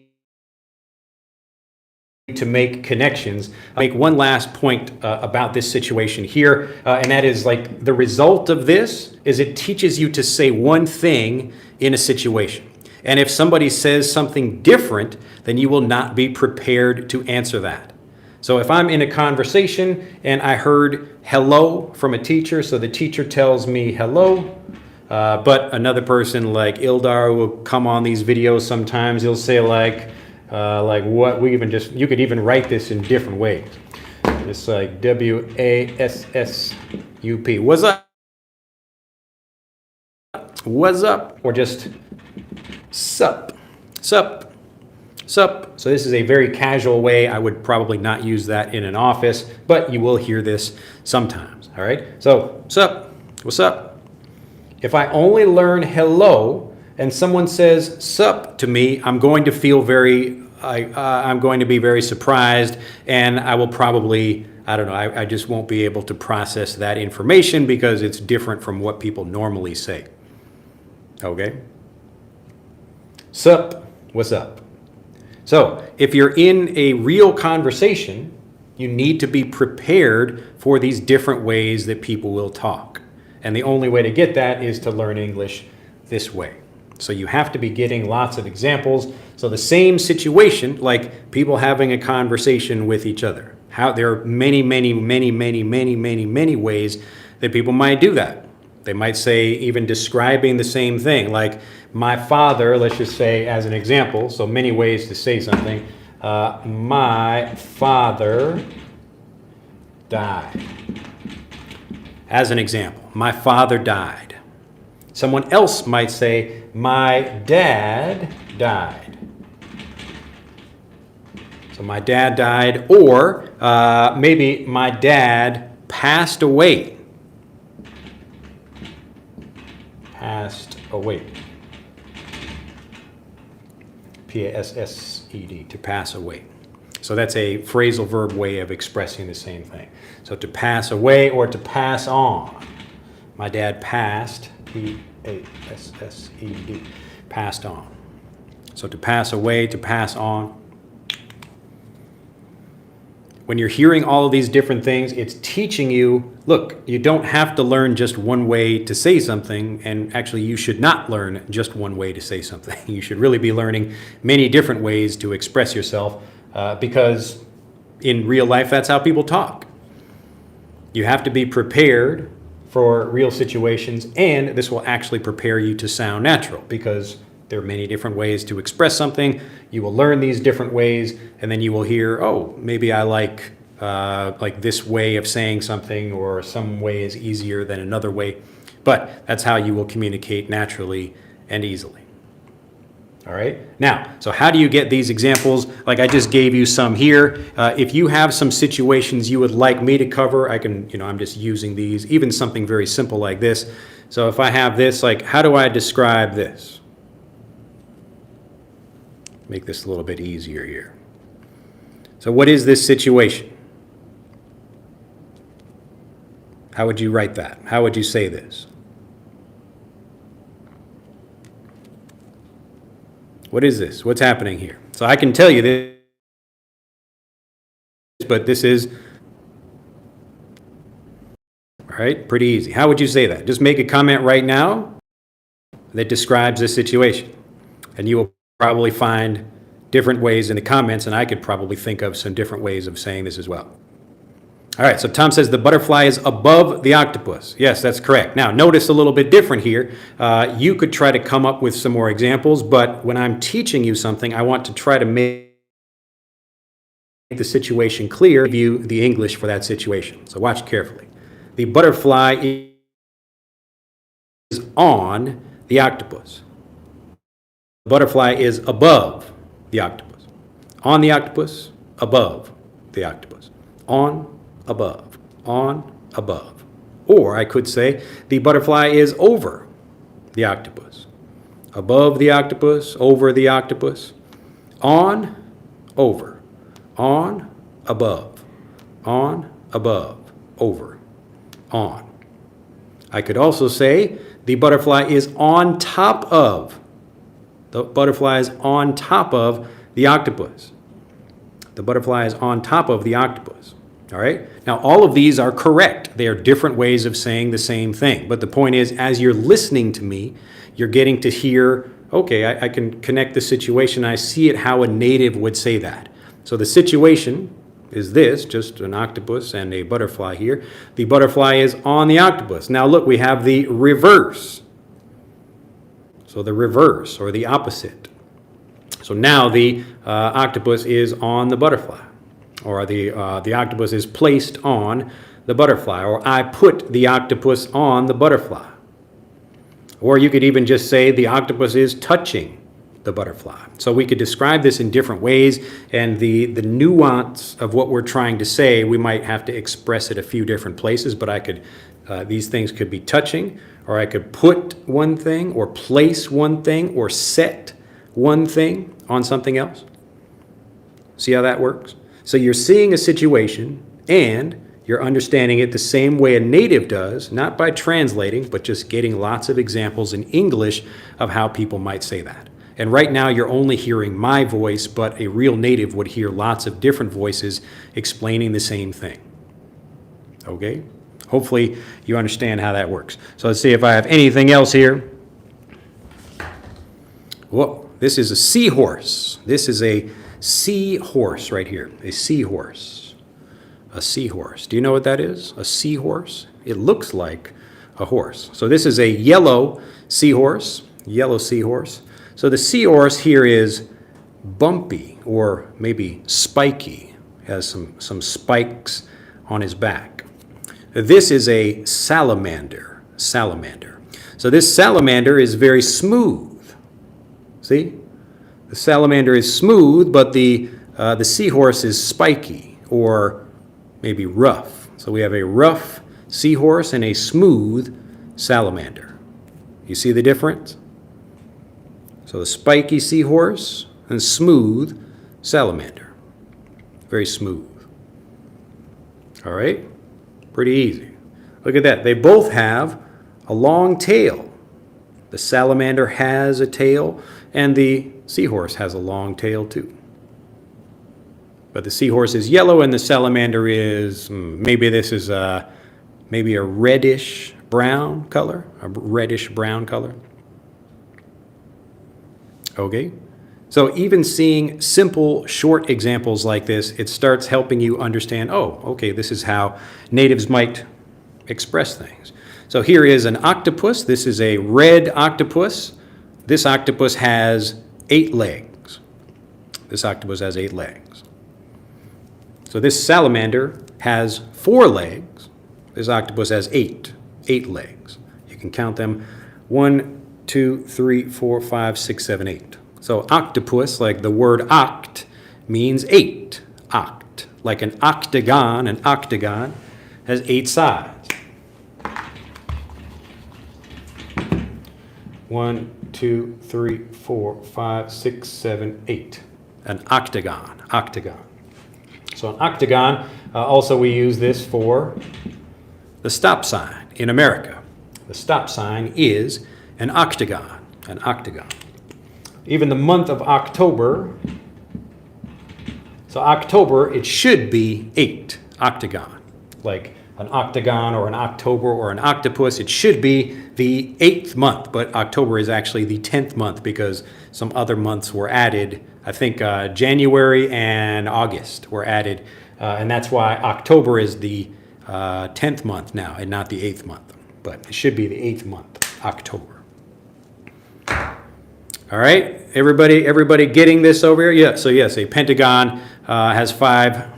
to make connections. I'll make one last point about this situation here, and that is, like, the result of this is it teaches you to say one thing in a situation. And if somebody says something different, then you will not be prepared to answer that. So if I'm in a conversation and I heard hello from a teacher, so the teacher tells me hello, but another person like Ildar will come on these videos sometimes, he'll say like what we even just, you could even write this in different ways. It's like W-A-S-S-U-P. What's up? What's up? Or just sup, sup, sup. So this is a very casual way. I would probably not use that in an office, but you will hear this sometimes. All right. So sup, what's up? If I only learn hello and someone says sup to me, I'm going to feel I'm going to be very surprised, and I will probably, I don't know, I just won't be able to process that information because it's different from what people normally say. Okay? Sup, what's up? So if you're in a real conversation, you need to be prepared for these different ways that people will talk. And the only way to get that is to learn English this way. So you have to be getting lots of examples. So the same situation, like people having a conversation with each other. There are many, many, many, many, many, many, many ways that people might do that. They might say, even describing the same thing, like my father, let's just say as an example, so many ways to say something. My father died. As an example, my father died. Someone else might say, my dad died. So my dad died, or maybe my dad passed away. Passed away. P-A-S-S-E-D, to pass away. So that's a phrasal verb way of expressing the same thing. So to pass away or to pass on. My dad passed, P-A-S-S-E-D, passed on. So to pass away, to pass on. When you're hearing all of these different things, it's teaching you, look, you don't have to learn just one way to say something, and actually you should not learn just one way to say something. You should really be learning many different ways to express yourself, because in real life, that's how people talk. You have to be prepared for real situations, and this will actually prepare you to sound natural, because there are many different ways to express something. You will learn these different ways, and then you will hear, oh, maybe I like this way of saying something, or some way is easier than another way. But that's how you will communicate naturally and easily. All right. Now, so how do you get these examples? Like I just gave you some here. If you have some situations you would like me to cover, I can, I'm just using these, even something very simple like this. So if I have this, like, how do I describe this? Make this a little bit easier here. So what is this situation? How would you write that? How would you say this? What is this? What's happening here? So I can tell you this, but this is, all right, pretty easy. How would you say that? Just make a comment right now that describes this situation. And you will probably find different ways in the comments, and I could probably think of some different ways of saying this as well. All right, so Tom says the butterfly is above the octopus. Yes, that's correct. Now, notice a little bit different here. You could try to come up with some more examples, but when I'm teaching you something, I want to try to make the situation clear, give you the English for that situation. So watch carefully. The butterfly is on the octopus. The butterfly is above the octopus. On the octopus, above the octopus. On, above, on, above. Or I could say the butterfly is over the octopus. Above the octopus, over the octopus. On, over. On, above. On, above, over. On. I could also say the butterfly is on top of. The butterfly is on top of the octopus. The butterfly is on top of the octopus. All right? Now, all of these are correct. They are different ways of saying the same thing. But the point is, as you're listening to me, you're getting to hear, okay, I can connect the situation. I see it how a native would say that. So the situation is this, just an octopus and a butterfly here. The butterfly is on the octopus. Now, look, we have the reverse. So the reverse, or the opposite. So now the octopus is on the butterfly. Or the octopus is placed on the butterfly, or I put the octopus on the butterfly. Or you could even just say the octopus is touching the butterfly. So we could describe this in different ways, and the nuance of what we're trying to say, we might have to express it a few different places, but I could, these things could be touching, or I could put one thing, or place one thing, or set one thing on something else. See how that works? So you're seeing a situation and you're understanding it the same way a native does, not by translating, but just getting lots of examples in English of how people might say that. And right now you're only hearing my voice, but a real native would hear lots of different voices explaining the same thing. Okay? Hopefully you understand how that works. So let's see if I have anything else here. Whoa, this is a seahorse. This is a seahorse right here, a seahorse. A seahorse. Do you know what that is? A seahorse? It looks like a horse. So this is a yellow seahorse, yellow seahorse. So the seahorse here is bumpy or maybe spiky, has some spikes on his back. This is a salamander, salamander. So this salamander is very smooth. See? The salamander is smooth, but the seahorse is spiky or maybe rough. So we have a rough seahorse and a smooth salamander. You see the difference? So the spiky seahorse and smooth salamander. Very smooth. All right? Pretty easy. Look at that. They both have a long tail. The salamander has a tail, and the seahorse has a long tail too. But the seahorse is yellow, and the salamander is, maybe this is maybe a reddish brown color, a reddish brown color. Okay? So even seeing simple, short examples like this, it starts helping you understand, oh, okay, this is how natives might express things. So here is an octopus. This is a red octopus. This octopus has 8 legs. This octopus has 8 legs. So this salamander has 4 legs. This octopus has 8 legs. You can count them 1, 2, 3, 4, 5, 6, 7, 8. So octopus, like the word oct, means 8. Oct. Like an octagon has 8 sides. 1, 2, 3, 4, 5, 6, 7, 8. An octagon. Octagon. So an octagon, also we use this for the stop sign in America. The stop sign is an octagon. An octagon. Even the month of October, so October, it should be 8. Octagon. Like an octagon or an October or an octopus, it should be the 8th month, but October is actually the 10th month because some other months were added. I think January and August were added, and that's why October is the 10th month now and not the 8th month, but it should be the 8th month, October. All right, everybody getting this over here? Yeah, so yes, a pentagon has 5,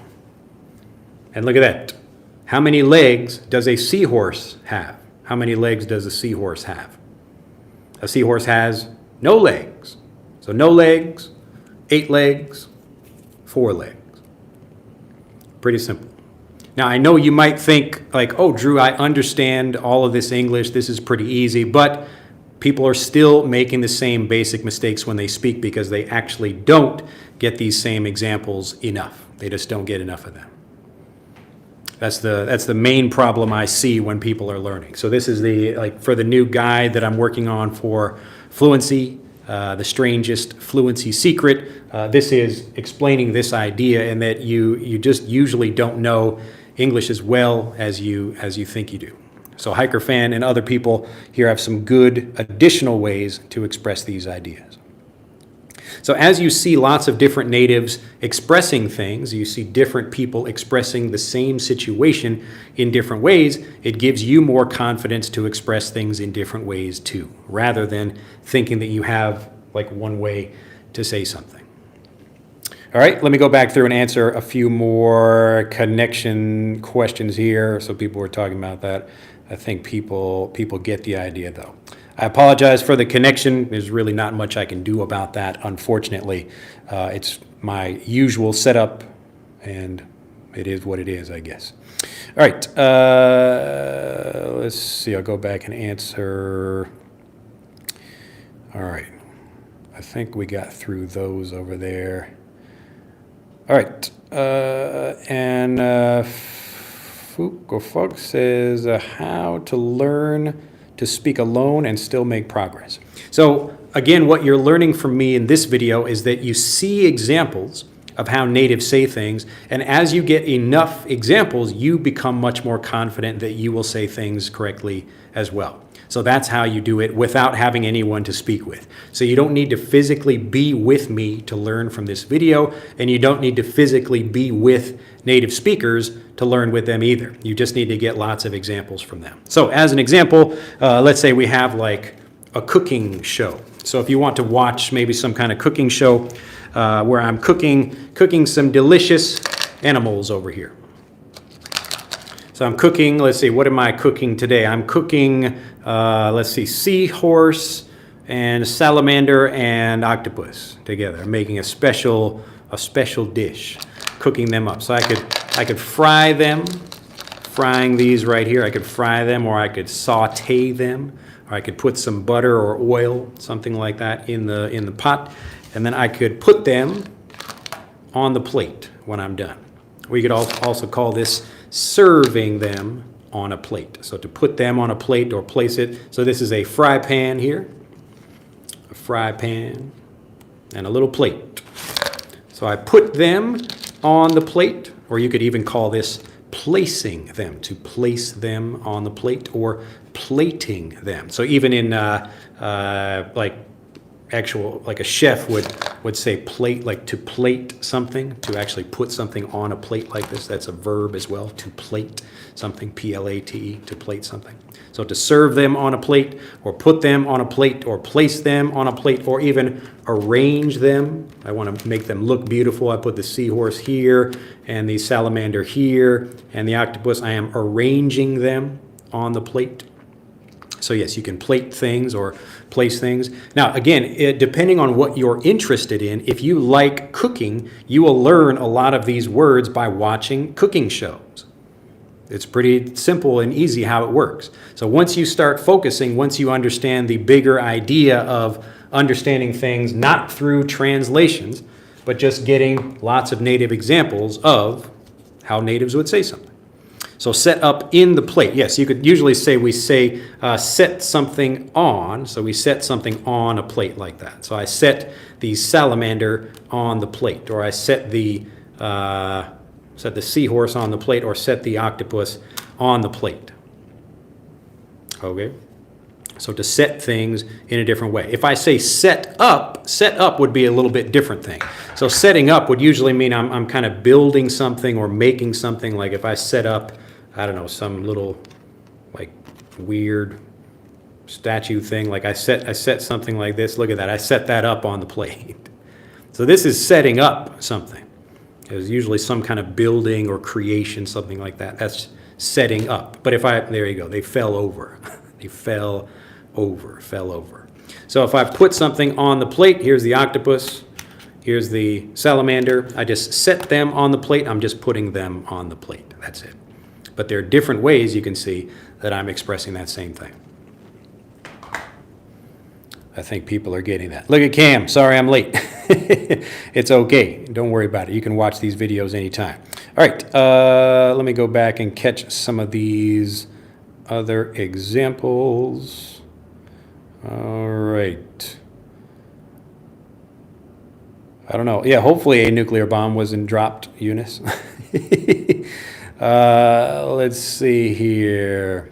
and look at that. How many legs does a seahorse have? How many legs does a seahorse have? A seahorse has no legs. So no legs, 8 legs, 4 legs. Pretty simple. Now, I know you might think like, oh, Drew, I understand all of this English. This is pretty easy, but people are still making the same basic mistakes when they speak because they actually don't get these same examples enough. They just don't get enough of them. That's the main problem I see when people are learning. So this is for the new guide that I'm working on for fluency, the strangest fluency secret. This is explaining this idea and that you just usually don't know English as well as you think you do. So Hiker Fan and other people here have some good additional ways to express these ideas. So as you see lots of different natives expressing things, you see different people expressing the same situation in different ways, it gives you more confidence to express things in different ways too, rather than thinking that you have like one way to say something. All right, let me go back through and answer a few more connection questions here. So people were talking about that. I think people get the idea though. I apologize for the connection. There's really not much I can do about that, unfortunately. It's my usual setup, and it is what it is, I guess. All right, let's see. I'll go back and answer. All right, I think we got through those over there. All right, and Fugofog says how to learn to speak alone and still make progress. So again, what you're learning from me in this video is that you see examples of how natives say things. And as you get enough examples, you become much more confident that you will say things correctly as well. So that's how you do it without having anyone to speak with. So you don't need to physically be with me to learn from this video, and you don't need to physically be with native speakers to learn with them either. You just need to get lots of examples from them. So as an example, let's say we have like a cooking show. So if you want to watch maybe some kind of cooking show where I'm cooking some delicious animals over here. So I'm cooking, let's see, what am I cooking today? I'm cooking, let's see, seahorse and salamander and octopus together. I'm making a special dish, cooking them up. So I could fry them, frying these right here. I could fry them, or I could saute them, or I could put some butter or oil, something like that, in the pot, and then I could put them on the plate when I'm done. We could also call this serving them on a plate. So to put them on a plate or place it. So this is a fry pan here, a fry pan, and a little plate. So I put them on the plate, or you could even call this placing them, to place them on the plate, or plating them. So even in like a chef would say plate, like to plate something, to actually put something on a plate like this. That's a verb as well, to plate something, P-L-A-T-E, to plate something. So to serve them on a plate, or put them on a plate, or place them on a plate, or even arrange them. I want to make them look beautiful. I put the seahorse here, and the salamander here, and the octopus. I am arranging them on the plate. So yes, you can plate things or place things. Now, again, depending on what you're interested in, if you like cooking, you will learn a lot of these words by watching cooking shows. It's pretty simple and easy how it works. So once you start focusing, once you understand the bigger idea of understanding things, not through translations, but just getting lots of native examples of how natives would say something. So set up in the plate. Yes, you could usually say, we say set something on. So we set something on a plate like that. So I set the salamander on the plate, or I set the seahorse on the plate, or set the octopus on the plate. Okay? So to set things in a different way. If I say set up would be a little bit different thing. So setting up would usually mean I'm kind of building something or making something. Like if I set up, I don't know, some little like weird statue thing. Like I set something like this. Look at that. I set that up on the plate. So this is setting up something. There's usually some kind of building or creation, something like that. That's setting up. But there you go. They fell over. They fell over. So if I put something on the plate, here's the octopus, here's the salamander. I just set them on the plate. I'm just putting them on the plate. That's it. But there are different ways you can see that I'm expressing that same thing. I think people are getting that. Look at Cam. Sorry I'm late. It's okay. Don't worry about it. You can watch these videos anytime. All right. Let me go back and catch some of these other examples. All right. I don't know. Yeah, hopefully a nuclear bomb wasn't dropped, Eunice. Let's see here.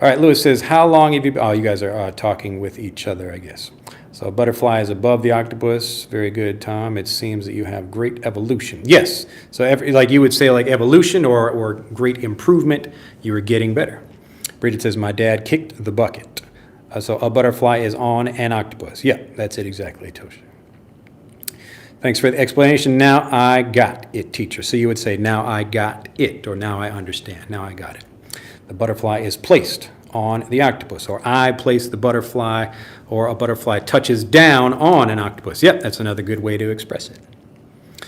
All right, Lewis says, how long have you been? Oh, you guys are talking with each other, I guess. So butterfly is above the octopus. Very good, Tom. It seems that you have great evolution. Yes. So like you would say like evolution or great improvement, you were getting better. Bridget says, my dad kicked the bucket. So a butterfly is on an octopus. Yeah, that's it exactly, Tosha. Thanks for the explanation. Now I got it, teacher. So you would say, now I got it, or now I understand. Now I got it. The butterfly is placed on the octopus, or I place the butterfly, or a butterfly touches down on an octopus. Yep, that's another good way to express it.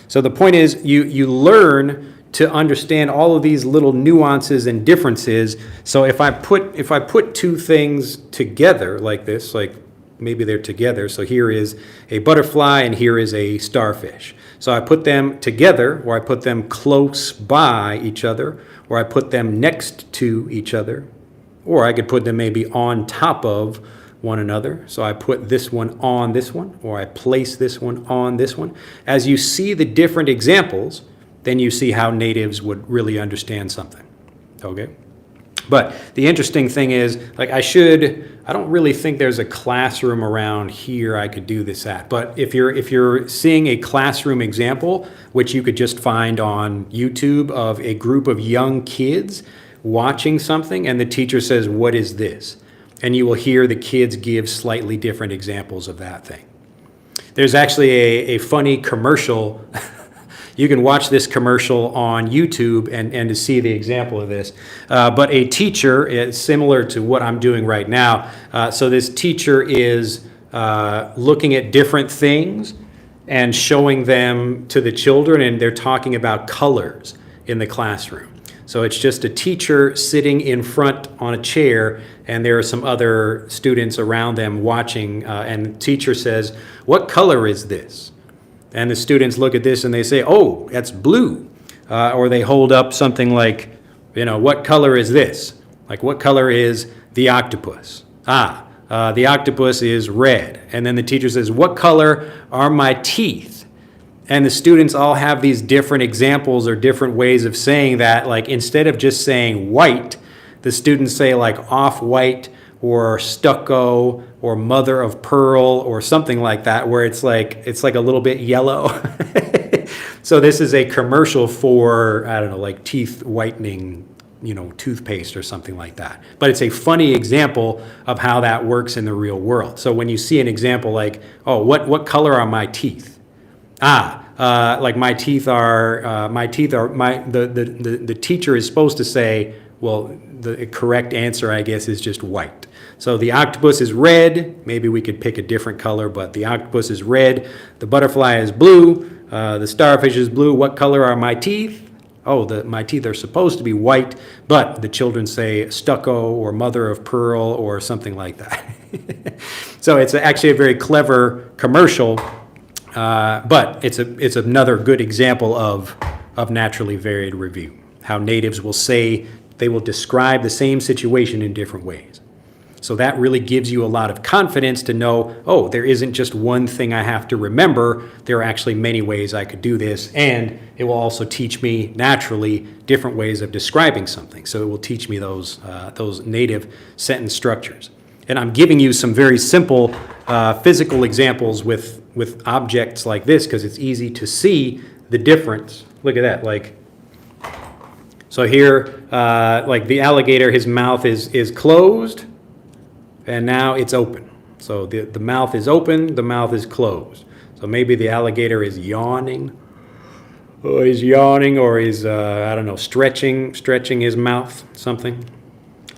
So the point is, you learn to understand all of these little nuances and differences. So if I put two things together like this, like maybe they're together. So here is a butterfly and here is a starfish. So I put them together, or I put them close by each other, or I put them next to each other, or I could put them maybe on top of one another. So I put this one on this one, or I place this one on this one. As you see the different examples, then you see how natives would really understand something, okay? But the interesting thing is, like I don't really think there's a classroom around here I could do this at. But if you're seeing a classroom example, which you could just find on YouTube of a group of young kids watching something and the teacher says, "What is this?" And you will hear the kids give slightly different examples of that thing. There's actually a funny commercial. You can watch this commercial on YouTube and to see the example of this. But a teacher, is similar to what I'm doing right now. So this teacher is looking at different things and showing them to the children, and they're talking about colors in the classroom. So it's just a teacher sitting in front on a chair, and there are some other students around them watching, and the teacher says, "What color is this?" And the students look at this and they say, "Oh, that's blue." Or they hold up something like, "What color is this?" Like, what color is the octopus? The octopus is red. And then the teacher says, "What color are my teeth?" And the students all have these different examples or different ways of saying that. Like, instead of just saying white, the students say like off-white or stucco or mother of pearl or something like that, where it's like a little bit yellow. So this is a commercial for, I don't know, like teeth whitening, toothpaste or something like that. But it's a funny example of how that works in the real world. So when you see an example like, "Oh, what color are my teeth?" Like my teeth are the teacher is supposed to say, well, the correct answer, I guess, is just white. So the octopus is red. Maybe we could pick a different color, but the octopus is red. The butterfly is blue. The starfish is blue. What color are my teeth? Oh, my teeth are supposed to be white, but the children say stucco or mother of pearl or something like that. So it's actually a very clever commercial. But it's another good example of naturally varied review. How natives will say, they will describe the same situation in different ways. So that really gives you a lot of confidence to know, oh, there isn't just one thing I have to remember. There are actually many ways I could do this, and it will also teach me naturally different ways of describing something. So it will teach me those native sentence structures. And I'm giving you some very simple physical examples with objects like this because it's easy to see the difference. Look at that. So here, like the alligator, his mouth is closed, and now it's open. So the mouth is open, the mouth is closed. So maybe the alligator is yawning, or he's I don't know, stretching his mouth, something.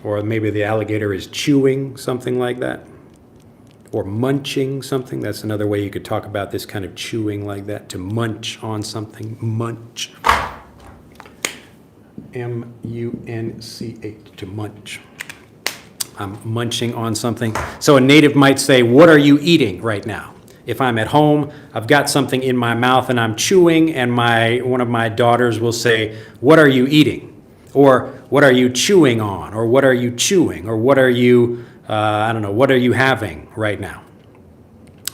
Or maybe the alligator is chewing, something like that. Or munching something. That's another way you could talk about this kind of chewing like that, to munch on something. Munch. M-U-N-C-H, to munch. I'm munching on something. So a native might say, "What are you eating right now?" If I'm at home, I've got something in my mouth and I'm chewing, and one of my daughters will say, "What are you eating?" Or, "What are you chewing on?" Or, "What are you chewing?" Or, "What are you, what are you having right now?"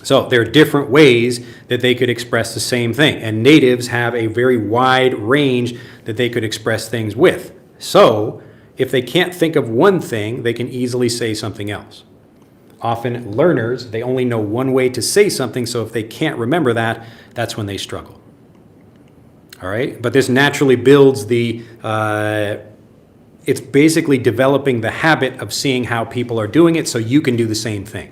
So there are different ways that they could express the same thing. And natives have a very wide range that they could express things with. So if they can't think of one thing, they can easily say something else. Often learners, they only know one way to say something, so if they can't remember that, that's when they struggle. All right, but this naturally builds it's basically developing the habit of seeing how people are doing it so you can do the same thing.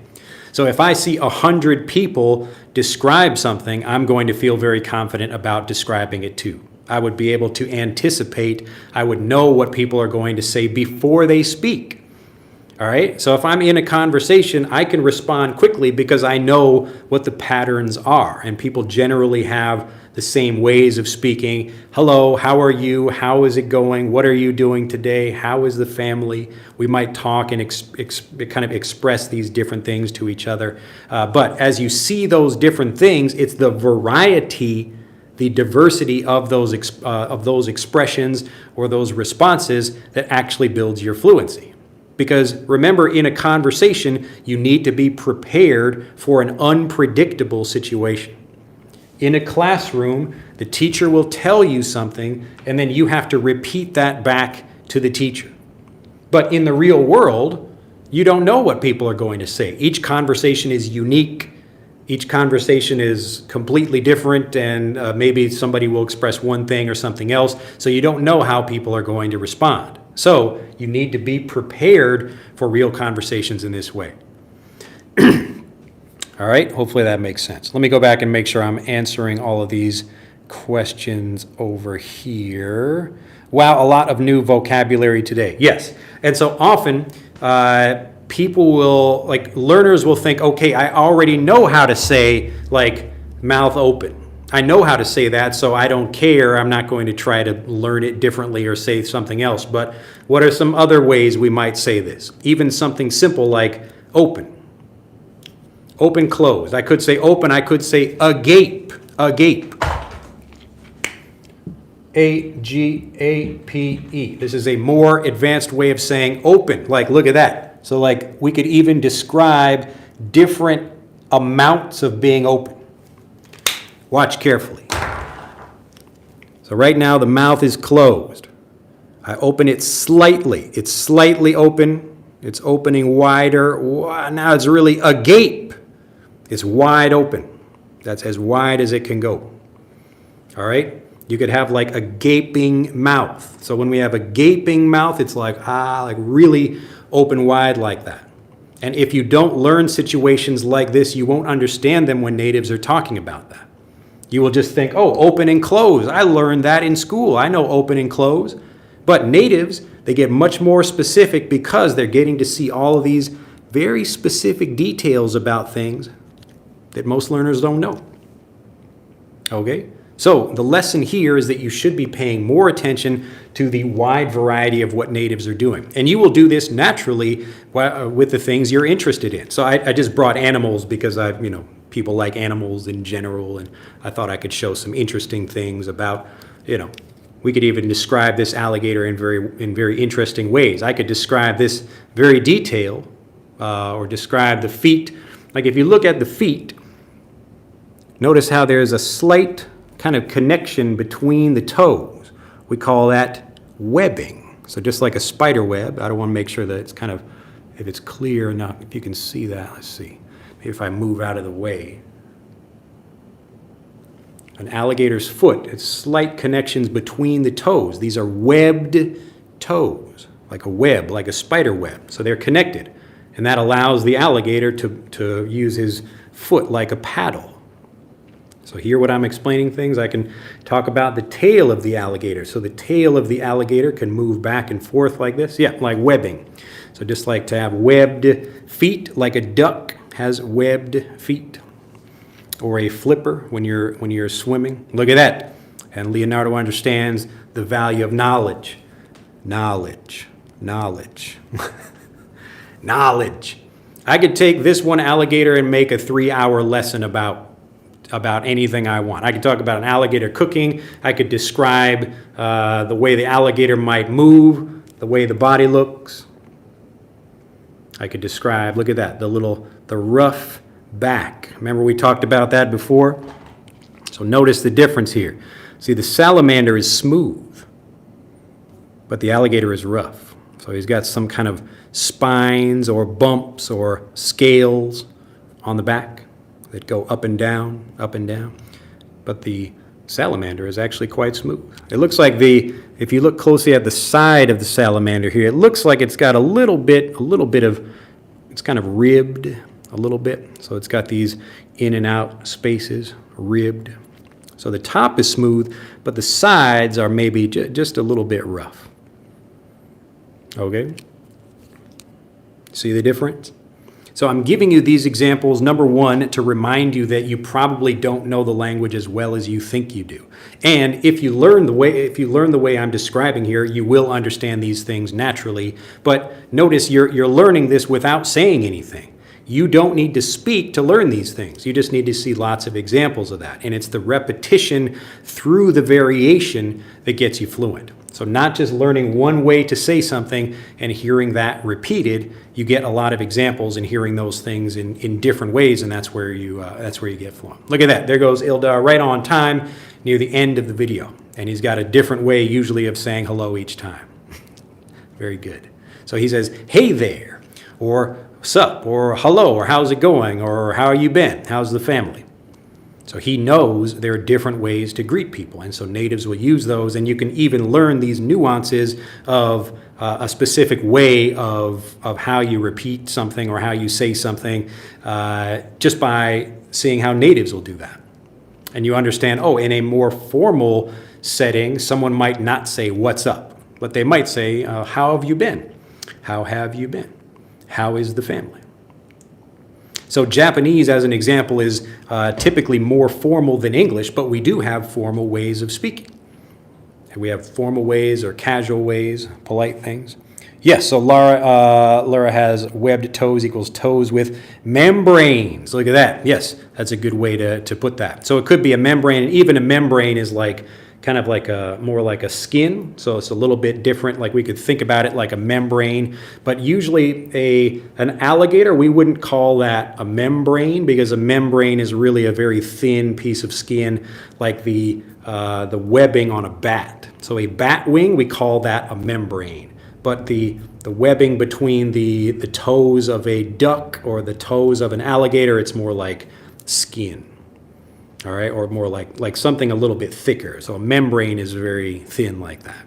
So if I see 100 people describe something, I'm going to feel very confident about describing it too. I would be able to anticipate, I would know what people are going to say before they speak. All right, so if I'm in a conversation, I can respond quickly because I know what the patterns are, and people generally have the same ways of speaking. Hello, how are you? How is it going? What are you doing today? How is the family? We might talk and kind of express these different things to each other. But as you see those different things, it's the variety, the diversity of those expressions or those responses that actually builds your fluency. Because remember, in a conversation, you need to be prepared for an unpredictable situation. In a classroom, the teacher will tell you something, and then you have to repeat that back to the teacher. But in the real world, you don't know what people are going to say. Each conversation is unique. Each conversation is completely different, and maybe somebody will express one thing or something else, so you don't know how people are going to respond. So you need to be prepared for real conversations in this way. All right, hopefully that makes sense. Let me go back and make sure I'm answering all of these questions over here. Wow, a lot of new vocabulary today. Yes, and so often people will, like learners will think, okay, I already know how to say like mouth open. I know how to say that, so I don't care. I'm not going to try to learn it differently or say something else. But what are some other ways we might say this? Even something simple like open. Open, closed. I could say open. I could say agape. Agape. A-G-A-P-E. This is a more advanced way of saying open. Like, look at that. So, like, we could even describe different amounts of being open. Watch carefully. So right now the mouth is closed. I open it slightly. It's slightly open. It's opening wider. Now it's really agape. It's wide open. That's as wide as it can go. All right? You could have like a gaping mouth. So when we have a gaping mouth, it's like really open wide like that. And if you don't learn situations like this, you won't understand them when natives are talking about that. You will just think, oh, open and close. I learned that in school. I know open and close. But natives, they get much more specific because they're getting to see all of these very specific details about things that most learners don't know. Okay? So the lesson here is that you should be paying more attention to the wide variety of what natives are doing. And you will do this naturally with the things you're interested in. So I just brought animals because people like animals in general, and I thought I could show some interesting things about, we could even describe this alligator in very interesting ways. I could describe this very detailed, or describe the feet. Like if you look at the feet, notice how there's a slight kind of connection between the toes. We call that webbing. So just like a spider web, I don't want to make sure that it's kind of, if it's clear enough, if you can see that, let's see. Maybe if I move out of the way. An alligator's foot, it's slight connections between the toes. These are webbed toes, like a web, like a spider web. So they're connected. And that allows the alligator to use his foot like a paddle. So here when I'm explaining things, I can talk about the tail of the alligator. So the tail of the alligator can move back and forth like this. Yeah, like webbing. So just like to have webbed feet, like a duck has webbed feet. Or a flipper when you're swimming. Look at that. And Leonardo understands the value of knowledge. Knowledge. Knowledge. Knowledge. I could take this one alligator and make a 3-hour lesson about anything I want. I could talk about an alligator cooking. I could describe the way the alligator might move, the way the body looks. I could describe, look at that, the rough back. Remember we talked about that before? So notice the difference here. See, the salamander is smooth, but the alligator is rough. So he's got some kind of spines or bumps or scales on the back that go up and down, up and down. But the salamander is actually quite smooth. It looks like if you look closely at the side of the salamander here, it looks like it's got a little bit of, it's kind of ribbed a little bit. So it's got these in and out spaces, ribbed. So the top is smooth, but the sides are maybe just a little bit rough. Okay? See the difference? So I'm giving you these examples, number one, to remind you that you probably don't know the language as well as you think you do. And if you learn the way I'm describing here, you will understand these things naturally. But notice you're learning this without saying anything. You don't need to speak to learn these things. You just need to see lots of examples of that. And it's the repetition through the variation that gets you fluent. So not just learning one way to say something and hearing that repeated, you get a lot of examples and hearing those things in different ways, and that's where you get fluent. Look at that. There goes Ildar right on time near the end of the video. And he's got a different way usually of saying hello each time. Very good. So he says, hey there, or sup, or hello, or how's it going, or how you been? How's the family? So he knows there are different ways to greet people, and so natives will use those, and you can even learn these nuances of a specific way of how you repeat something or how you say something just by seeing how natives will do that. And you understand, oh, in a more formal setting, someone might not say, what's up? But they might say, how have you been? How have you been? How is the family? So Japanese, as an example, is typically more formal than English, but we do have formal ways of speaking. And we have formal ways or casual ways, polite things. Yes, so Laura has webbed toes equals toes with membranes. Look at that. Yes, that's a good way to put that. So it could be a membrane, and even a membrane is like kind of like more like a skin, so it's a little bit different. Like we could think about it like a membrane, but usually an alligator, we wouldn't call that a membrane, because a membrane is really a very thin piece of skin, like the webbing on a bat. So a bat wing, we call that a membrane, but the webbing between the toes of a duck or the toes of an alligator, it's more like skin. All right, or more like something a little bit thicker. So a membrane is very thin like that.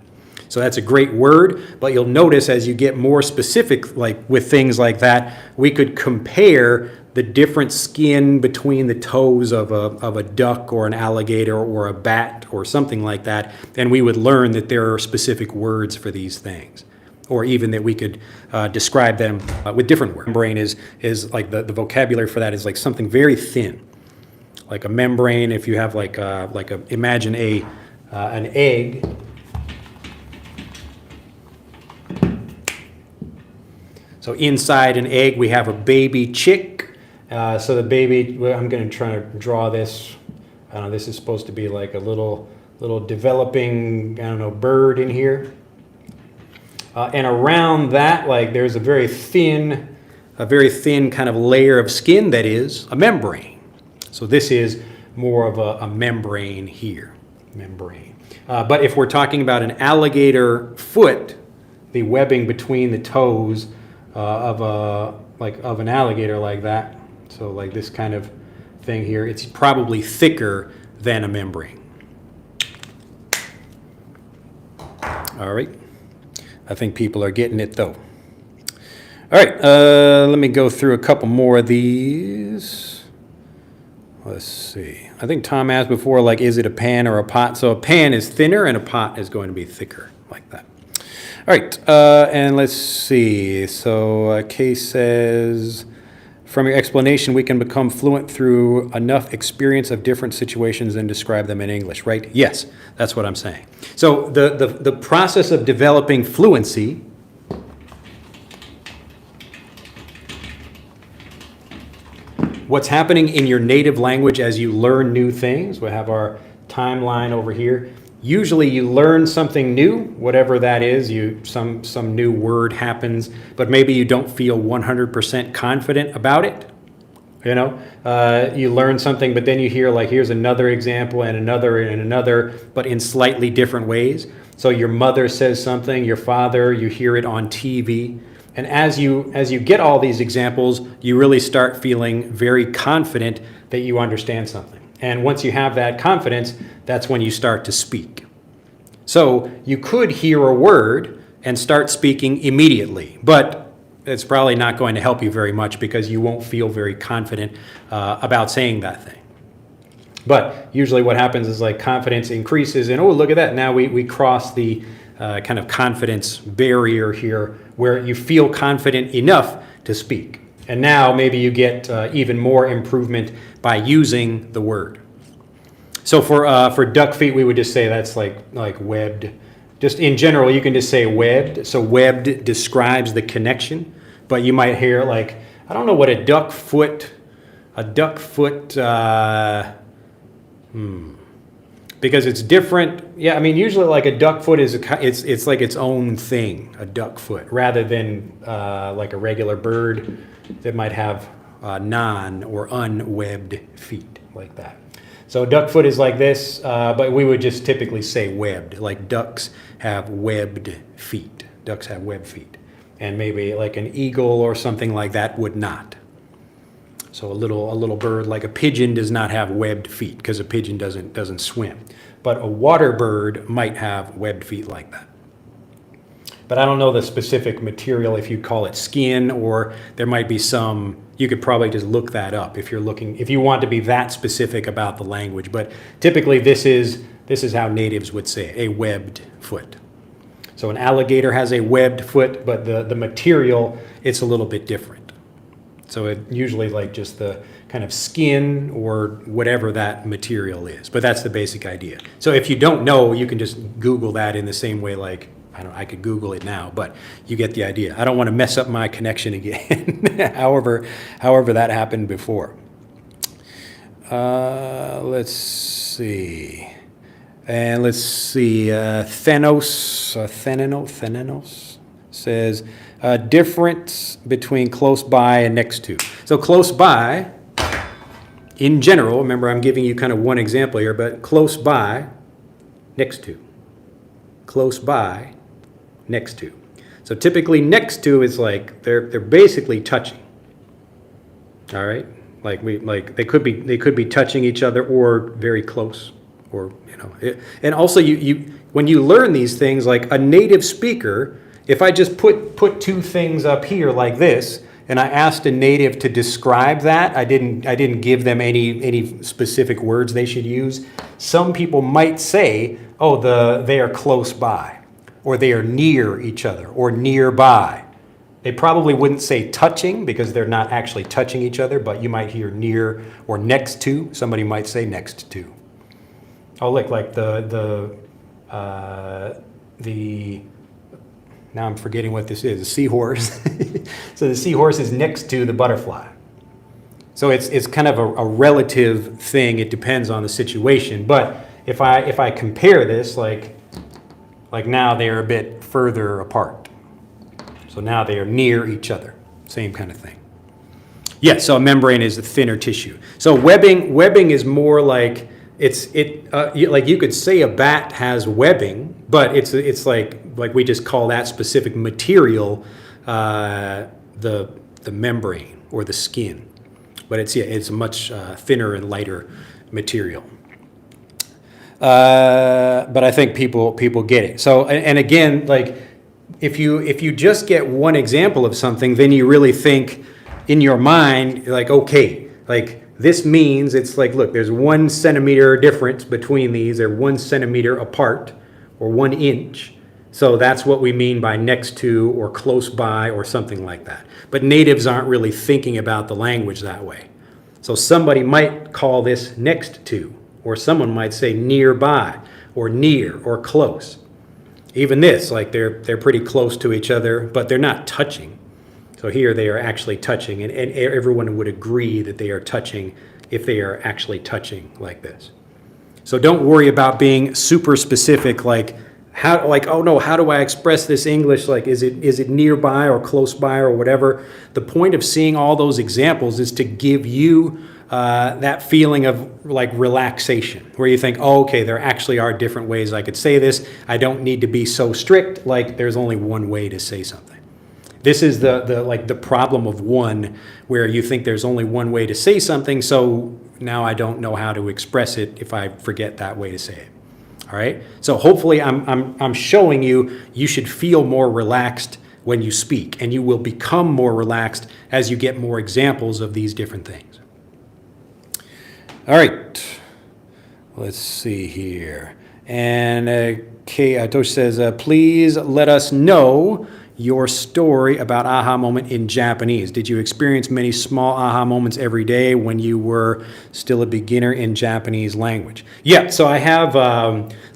So that's a great word, but you'll notice as you get more specific, like with things like that, we could compare the different skin between the toes of a duck or an alligator or a bat or something like that, and we would learn that there are specific words for these things. Or even that we could describe them with different words. Membrane is like the vocabulary for that is like something very thin. Like a membrane, if you have imagine an egg. So inside an egg we have a baby chick. So the baby, I'm going to try to draw this. I don't know, this is supposed to be like a little developing, bird in here. And around that, like there's a very thin kind of layer of skin that is a membrane. So this is more of a membrane here, membrane. But if we're talking about an alligator foot, the webbing between the toes of an alligator like that, so like this kind of thing here, it's probably thicker than a membrane. All right. I think people are getting it though. All right, let me go through a couple more of these. Let's see. I think Tom asked before, like, is it a pan or a pot? So a pan is thinner and a pot is going to be thicker, like that. All right, and let's see. So Kay says, from your explanation, we can become fluent through enough experience of different situations and describe them in English, right? Yes, that's what I'm saying. So the process of developing fluency what's happening in your native language as you learn new things. We have our timeline over here. Usually you learn something new, whatever that is, some new word happens, but maybe you don't feel 100% confident about it. You learn something, but then you hear like, here's another example and another, but in slightly different ways. So your mother says something, your father, you hear it on TV. And as you get all these examples, you really start feeling very confident that you understand something. And once you have that confidence, that's when you start to speak. So you could hear a word and start speaking immediately, but it's probably not going to help you very much because you won't feel very confident about saying that thing. But usually what happens is like confidence increases and, oh, look at that. Now we cross the kind of confidence barrier here where you feel confident enough to speak. And now maybe you get even more improvement by using the word. So for duck feet, we would just say that's like webbed. Just in general, you can just say webbed. So webbed describes the connection, but you might hear like, I don't know what a duck foot, because it's different. Yeah, I mean, usually like a duck foot is it's like its own thing, a duck foot, rather than like a regular bird that might have non or unwebbed feet like that. So duck foot is like this, but we would just typically say webbed. Like ducks have webbed feet. Ducks have webbed feet, and maybe like an eagle or something like that would not. So a little bird like a pigeon does not have webbed feet because a pigeon doesn't swim. But a water bird might have webbed feet like that. But I don't know the specific material, if you call it skin, or there might be some, you could probably just look that up if you want to be that specific about the language. But typically this is how natives would say it, a webbed foot. So an alligator has a webbed foot, but the material, it's a little bit different. So it usually like just the kind of skin or whatever that material is. But that's the basic idea. So if you don't know, you can just Google that in the same way like, I could Google it now, but you get the idea. I don't want to mess up my connection again, however that happened before. Let's see. And let's see, Thenenos says, difference between close by and next to. So close by, in general, remember I'm giving you kind of one example here, but close by, next to. Close by, next to. So typically next to is like, they're basically touching. All right? Like they could be touching each other or very close. Or, and also when you learn these things, like a native speaker, if I just put two things up here like this, and I asked a native to describe that, I didn't give them any specific words they should use. Some people might say, oh, they are close by, or they are near each other, or nearby. They probably wouldn't say touching because they're not actually touching each other, but you might hear near or next to. Somebody might say next to. Oh, look, like the now I'm forgetting what this is, a seahorse. So the seahorse is next to the butterfly. So it's kind of a relative thing. It depends on the situation. But if I compare this, like now they are a bit further apart. So now they are near each other. Same kind of thing. Yeah, so a membrane is a thinner tissue. So webbing is more like, like you could say a bat has webbing, but it's like we just call that specific material the membrane or the skin, but it's a much thinner and lighter material. But I think people get it. So and again, like if you just get one example of something, then you really think in your mind like, okay, like. This means it's like, look, there's 1 centimeter difference between these. They're 1 centimeter apart or 1 inch. So that's what we mean by next to or close by or something like that. But natives aren't really thinking about the language that way. So somebody might call this next to, or someone might say nearby or near or close. Even this, like they're pretty close to each other, but they're not touching. So here they are actually touching, and everyone would agree that they are touching if they are actually touching like this. So don't worry about being super specific, like oh no, how do I express this English? Like is it nearby or close by or whatever? The point of seeing all those examples is to give you that feeling of like relaxation, where you think, oh, okay, there actually are different ways I could say this. I don't need to be so strict, like there's only one way to say something. This is the problem of one, where you think there's only one way to say something, so now I don't know how to express it if I forget that way to say it. All right? So hopefully I'm showing you should feel more relaxed when you speak, and you will become more relaxed as you get more examples of these different things. All right. Let's see here. And Tosh says, please let us know your story about aha moment in Japanese. Did you experience many small aha moments every day when you were still a beginner in Japanese language? Yeah, so I have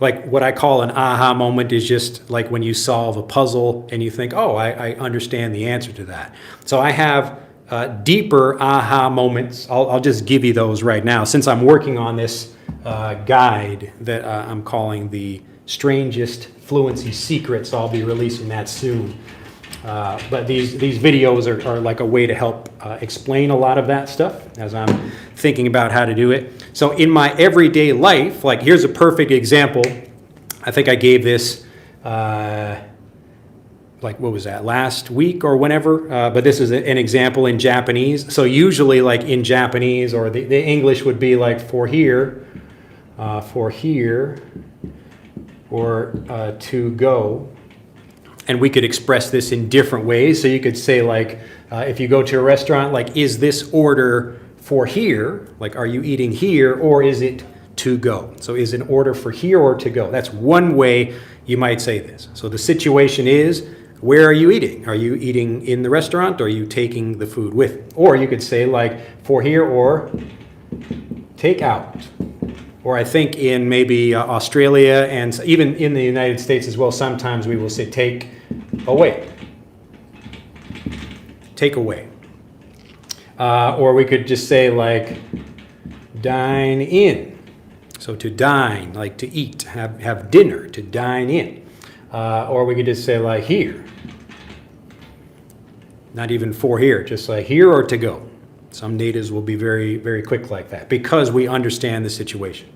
like what I call an aha moment is just like when you solve a puzzle and you think, oh, I understand the answer to that. So I have deeper aha moments. I'll just give you those right now. Since I'm working on this guide that I'm calling the Strangest Fluency Secrets. I'll be releasing that soon. But these videos are like a way to help explain a lot of that stuff as I'm thinking about how to do it. So in my everyday life, like here's a perfect example. I think I gave this, like what was that, last week or whenever? But this is an example in Japanese. So usually like in Japanese, or the English would be like for here, or to go. And we could express this in different ways. So you could say like, if you go to a restaurant, like, is this order for here? Like, are you eating here, or is it to go? So is an order for here or to go? That's one way you might say this. So the situation is, where are you eating? Are you eating in the restaurant, or are you taking the food with? Or you could say like, for here or take out. Or I think in maybe Australia and even in the United States as well, sometimes we will say take away. Take away. Or we could just say like dine in. So to dine, like to eat, have dinner, to dine in. Or we could just say like here. Not even for here, just like here or to go. Some natives will be very, very quick like that because we understand the situation.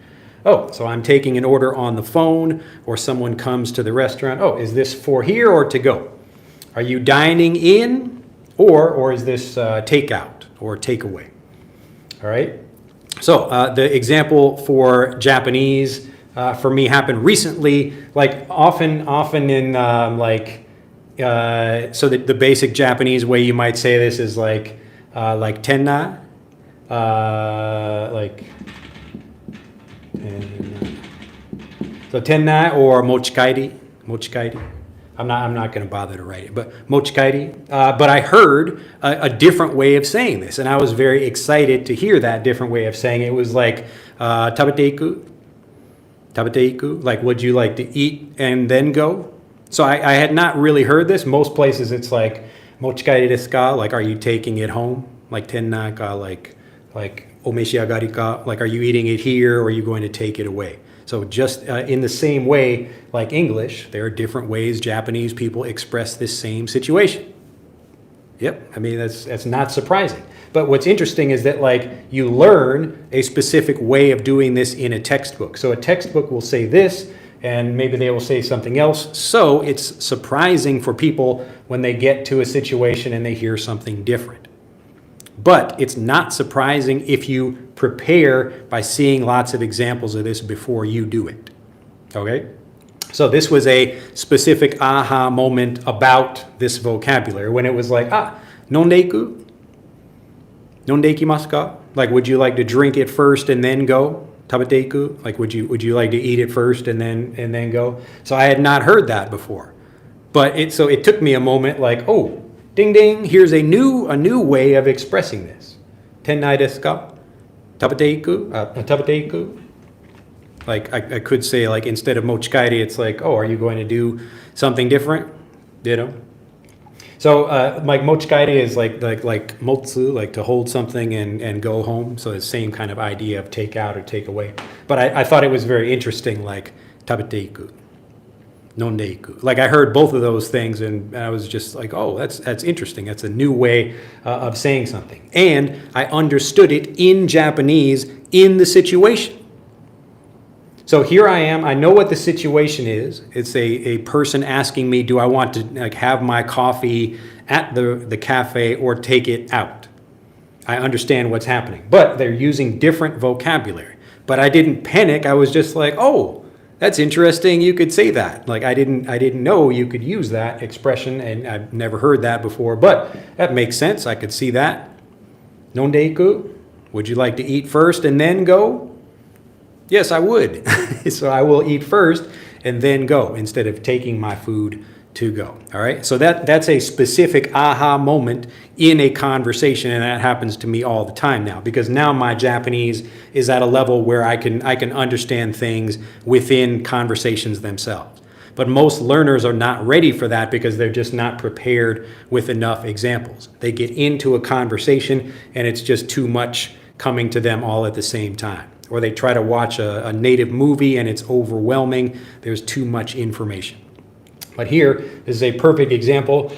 Oh, so I'm taking an order on the phone, or someone comes to the restaurant. Oh, is this for here or to go? Are you dining in, or is this takeout or takeaway? All right. So the example for Japanese for me happened recently. Like often in so the basic Japanese way you might say this is like tenna, so tenna or mochikairi. I'm not going to bother to write it, but mochikairi. But I heard a different way of saying this, and I was very excited to hear that different way of saying it. It was like tabete iku, like would you like to eat and then go? So I had not really heard this. Most places it's like mochikairi desu ka, like are you taking it home? Like tenna ka, like omeshiagari ka, like are you eating it here or are you going to take it away? So just in the same way, like English, there are different ways Japanese people express this same situation. Yep, I mean, that's not surprising. But what's interesting is that like you learn a specific way of doing this in a textbook. So a textbook will say this, and maybe they will say something else. So it's surprising for people when they get to a situation and they hear something different. But it's not surprising if you prepare by seeing lots of examples of this before you do it. Okay? So this was a specific aha moment about this vocabulary when it was like, nondeiku? Nondeikimasu ka? Like, would you like to drink it first and then go? Tabeteiku? Like, would you like to eat it first and then go? So I had not heard that before. But it took me a moment like, oh, ding ding, here's a new way of expressing this. Tennai desu ka? Tabeteiku? Like I could say like instead of mochikairi, it's like, oh, are you going to do something different? So like mochikairi is like motsu, like to hold something and go home. So the same kind of idea of take out or take away. But I thought it was very interesting, like tabeteiku, nondeiku. Like I heard both of those things and I was just like, oh, that's interesting. That's a new way of saying something. And I understood it in Japanese in the situation. So here I am, I know what the situation is. It's a person asking me, do I want to like have my coffee at the cafe or take it out? I understand what's happening, but they're using different vocabulary. But I didn't panic, I was just like, oh, that's interesting, you could say that. Like I didn't know you could use that expression and I've never heard that before, but that makes sense, I could see that. Nondeiku, would you like to eat first and then go? Yes, I would. So I will eat first and then go instead of taking my food to go. All right. So that's a specific aha moment in a conversation, and that happens to me all the time now because now my Japanese is at a level where I can understand things within conversations themselves. But most learners are not ready for that because they're just not prepared with enough examples. They get into a conversation and it's just too much coming to them all at the same time. or they try to watch a native movie and it's overwhelming. There's too much information. But here, this is a perfect example.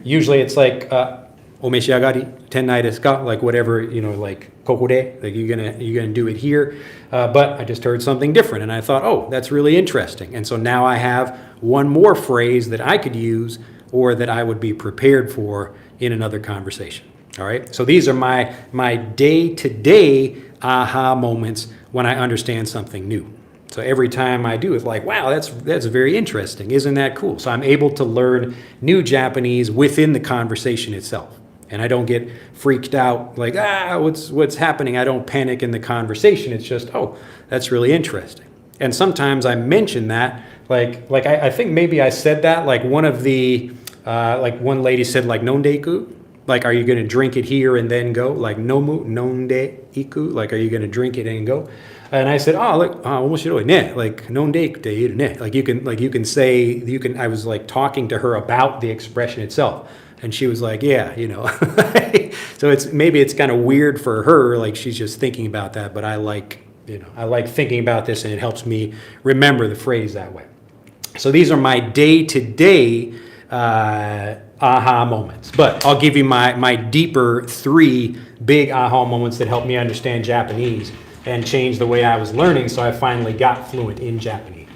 Usually it's like, omeshiagari, tennai desu ka, like whatever, like kokode, like you're gonna do it here. But I just heard something different and I thought, oh, that's really interesting. And so now I have one more phrase that I could use or that I would be prepared for in another conversation. All right, so these are my day-to-day aha moments when I understand something new. So every time I do, it's like, wow, that's very interesting. Isn't that cool? So I'm able to learn new Japanese within the conversation itself. And I don't get freaked out like, what's happening? I don't panic in the conversation. It's just, oh, that's really interesting. And sometimes I mention that, like I think maybe I said that, like one of the, like one lady said, like, nondeiku. Like, are you going to drink it here and then go? Like, nomu, nonde iku. Like, are you going to drink it and go? And I said, oh, look, omoshiroi ne. Like, nonde ikute iru ne. Like, you can say, I was like talking to her about the expression itself. And she was like, yeah, So maybe it's kind of weird for her. Like, she's just thinking about that. But I like thinking about this and it helps me remember the phrase that way. So these are my day-to-day aha moments. But I'll give you my deeper 3 big aha moments that helped me understand Japanese and change the way I was learning, so I finally got fluent in Japanese.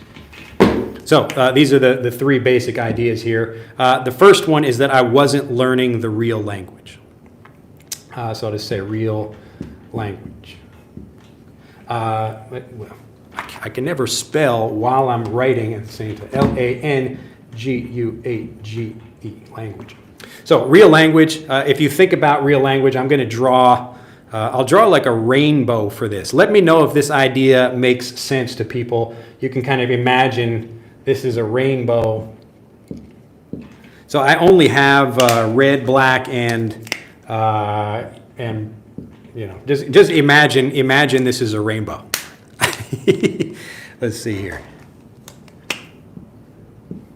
So these are the 3 basic ideas here. The first one is that I wasn't learning the real language. So I'll just say real language. Well, I can never spell while I'm writing at the same time. Language. Language. So real language, if you think about real language, I'm going to draw, I'll draw like a rainbow for this. Let me know if this idea makes sense to people. You can kind of imagine this is a rainbow. So I only have red, black, and just imagine this is a rainbow. Let's see here.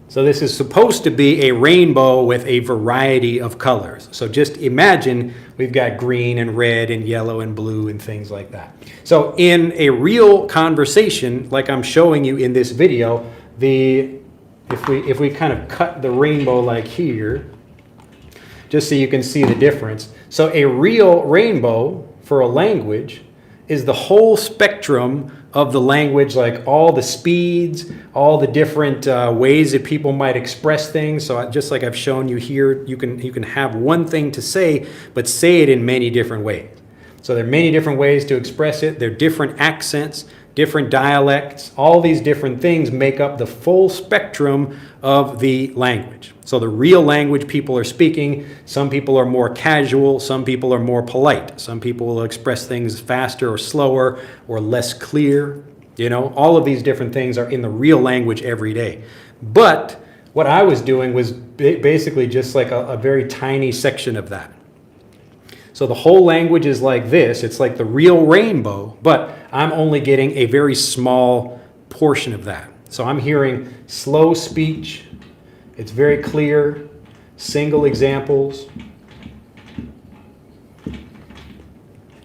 So this is supposed to be a rainbow with a variety of colors. So just imagine we've got green and red and yellow and blue and things like that. So in a real conversation, like I'm showing you in this video, if we kind of cut the rainbow like here, just so you can see the difference. So a real rainbow for a language is the whole spectrum of the language, like all the speeds, all the different ways that people might express things. So just like I've shown you here, you can have one thing to say, but say it in many different ways. So there are many different ways to express it. There are different accents, different dialects. All these different things make up the full spectrum of the language. So the real language people are speaking, some people are more casual, some people are more polite. Some people will express things faster or slower or less clear. All of these different things are in the real language every day. But what I was doing was basically just like a very tiny section of that. So the whole language is like this. It's like the real rainbow, but I'm only getting a very small portion of that. So I'm hearing slow speech. It's very clear, single examples.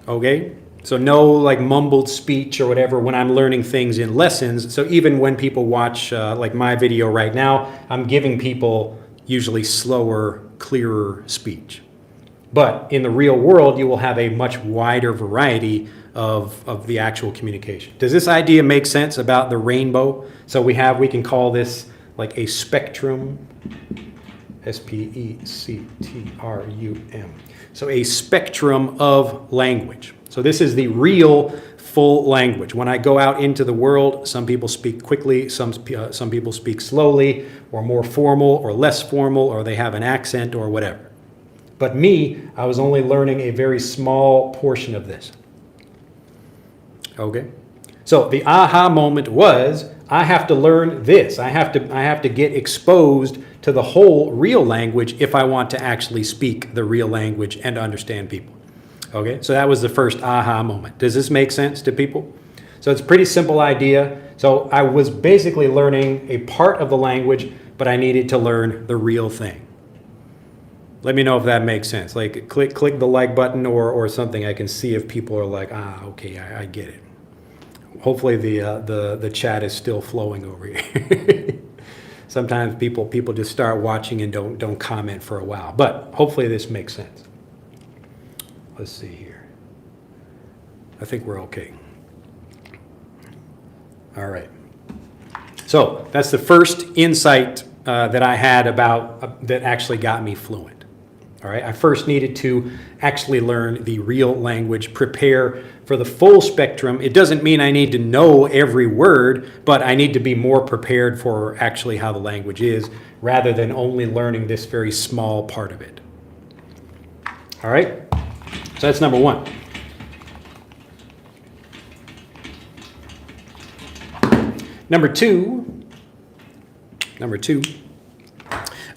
Okay? So no like mumbled speech or whatever when I'm learning things in lessons. So even when people watch like my video right now, I'm giving people usually slower, clearer speech. But in the real world, you will have a much wider variety of the actual communication. Does this idea make sense about the rainbow? So we can call this like a spectrum, S-P-E-C-T-R-U-M. So a spectrum of language. So this is the real full language. When I go out into the world, some people speak quickly, some people speak slowly, or more formal, or less formal, or they have an accent, or whatever. But me, I was only learning a very small portion of this. Okay? So the aha moment was, I have to learn this. I have to get exposed to the whole real language if I want to actually speak the real language and understand people. Okay? So that was the first aha moment. Does this make sense to people? So it's a pretty simple idea. So I was basically learning a part of the language, but I needed to learn the real thing. Let me know if that makes sense. Like click the like button or something. I can see if people are like, okay, I get it. hopefully the chat is still flowing over here. Sometimes people just start watching and don't comment for a while, but hopefully this makes sense. Let's see here. I think we're okay. All right. So that's the first insight that I had about that actually got me fluent. All right. I first needed to actually learn the real language, prepare for the full spectrum. It doesn't mean I need to know every word, but I need to be more prepared for actually how the language is, rather than only learning this very small part of it. All right. So that's number one. Number two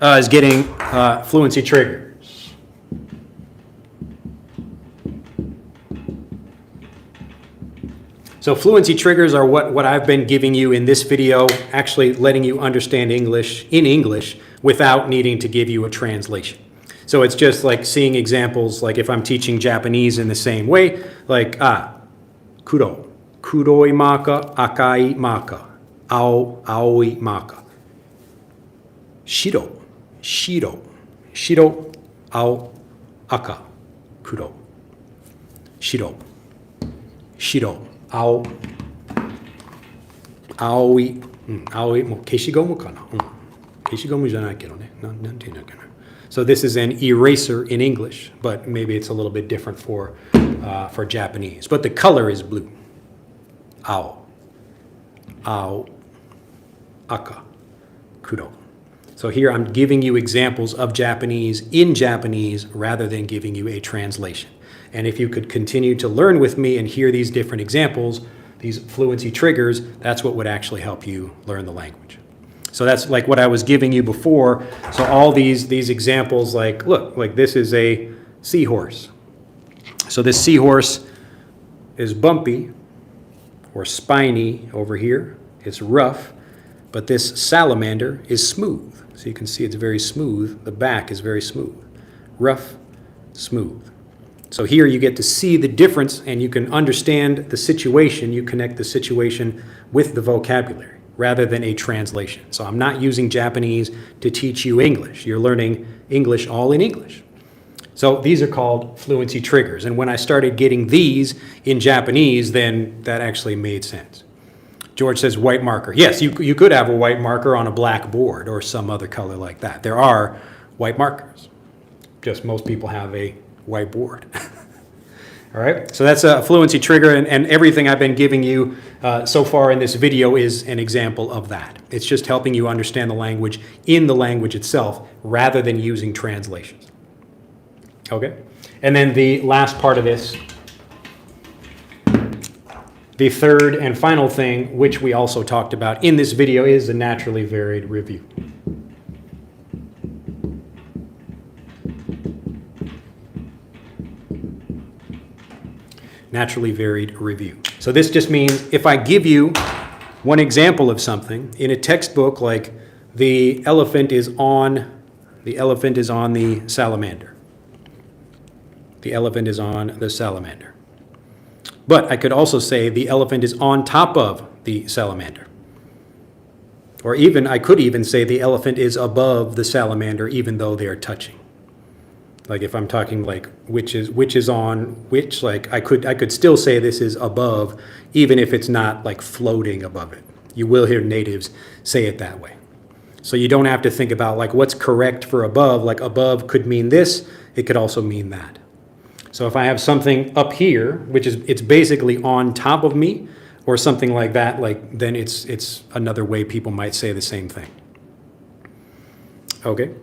is getting fluency triggers. So fluency triggers are what I've been giving you in this video, actually letting you understand English in English without needing to give you a translation. So it's just like seeing examples, like if I'm teaching Japanese in the same way, like kuro, kuroi maka, akai maka, aoi maka. Shiro, shiro, shiro, ao, aka, kuro. Shiro, shiro, ao, aoi, aoi, mo keshigomu kana? Keshigomu janai kedo ne. Nan te iu kana. So this is an eraser in English, but maybe it's a little bit different for Japanese. But the color is blue. Ao, ao, aka, kuro. So here I'm giving you examples of Japanese in Japanese rather than giving you a translation. And if you could continue to learn with me and hear these different examples, these fluency triggers, that's what would actually help you learn the language. So that's like what I was giving you before. So all these examples, like, look, like this is a seahorse. So this seahorse is bumpy or spiny over here. It's rough, but this salamander is smooth. So you can see it's very smooth. The back is very smooth. Rough, smooth. So here you get to see the difference and you can understand the situation. You connect the situation with the vocabulary rather than a translation. So I'm not using Japanese to teach you English. You're learning English all in English. So these are called fluency triggers. And when I started getting these in Japanese, then that actually made sense. George says white marker. Yes, you could have a white marker on a black board or some other color like that. There are white markers. Just most people have a white board. All right, so that's a fluency trigger, and everything I've been giving you so far in this video is an example of that. It's just helping you understand the language in the language itself rather than using translations. Okay, and then the last part of this, the third and final thing, which we also talked about in this video, is a naturally varied review. Naturally varied review. So this just means if I give you one example of something in a textbook, like the elephant is on the salamander. The elephant is on the salamander. But I could also say the elephant is on top of the salamander. Or even, I could even say the elephant is above the salamander, even though they are touching. Like if I'm talking like which is on which, like I could still say this is above, even if it's not like floating above it. You will hear natives say it that way. So you don't have to think about like what's correct for above, like above could mean this, it could also mean that. So if I have something up here, which is it's basically on top of me, or something like that, like then it's another way people might say the same thing. Okay.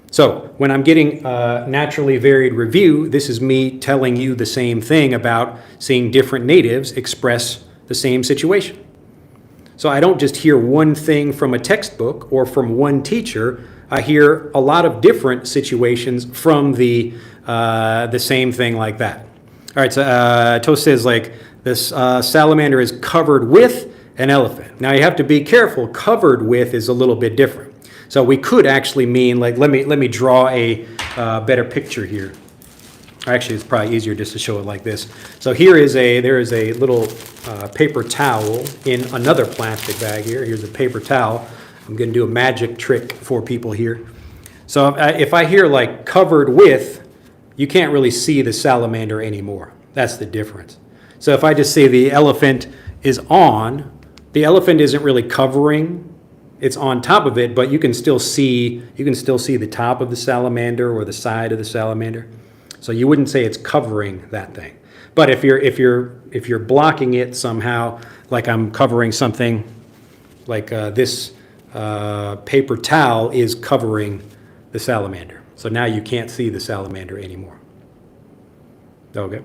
So when I'm getting naturally varied review, this is me telling you the same thing about seeing different natives express the same situation. So I don't just hear one thing from a textbook or from one teacher. I hear a lot of different situations from the same thing like that. All right, so Toast says like this salamander is covered with an elephant. Now you have to be careful. Covered with is a little bit different. So we could actually mean like let me draw a better picture here. Actually, it's probably easier just to show it like this. So there is a little paper towel in another plastic bag here. Here's a paper towel. I'm going to do a magic trick for people here. So if I hear like covered with, you can't really see the salamander anymore. That's the difference. So if I just say the elephant is on, the elephant isn't really covering. It's on top of it, but you can still see the top of the salamander or the side of the salamander. So you wouldn't say it's covering that thing. But if you're blocking it somehow, like I'm covering something, like this paper towel is covering the salamander. So now you can't see the salamander anymore. Okay.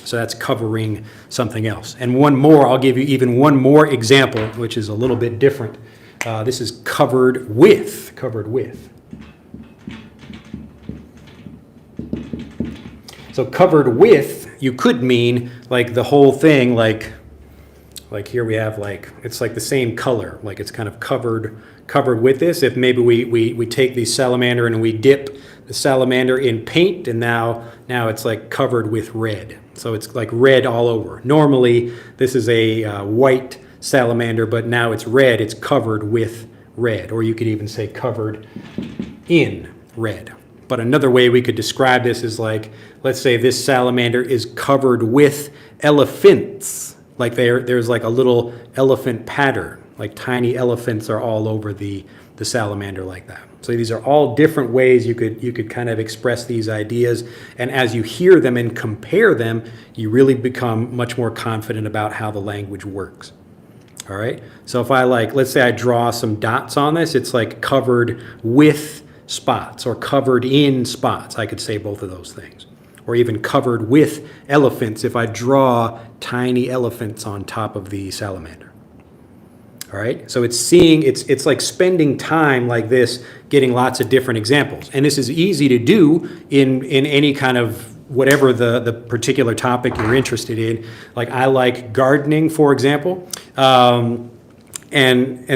So that's covering something else. And one more, I'll give you even one more example, which is a little bit different. This is covered with. So covered with, you could mean like the whole thing, like here we have it's like the same color, like it's kind of covered with this. If maybe we take the salamander and we dip the salamander in paint, and now it's like covered with red. So it's like red all over. Normally this is a white salamander, but now it's red, it's covered with red. Or you could even say covered in red. But another way we could describe this is like, let's say this salamander is covered with elephants. Like there's like a little elephant pattern, like tiny elephants are all over the salamander like that. So these are all different ways you could kind of express these ideas. And as you hear them and compare them, you really become much more confident about how the language works. All right. So if I let's say I draw some dots on this, it's like covered with spots or covered in spots. I could say both of those things. Or even covered with elephants if I draw tiny elephants on top of the salamander. All right, so it's like spending time like this, getting lots of different examples. And this is easy to do in any kind of whatever the particular topic you're interested in. Like I like gardening, for example. And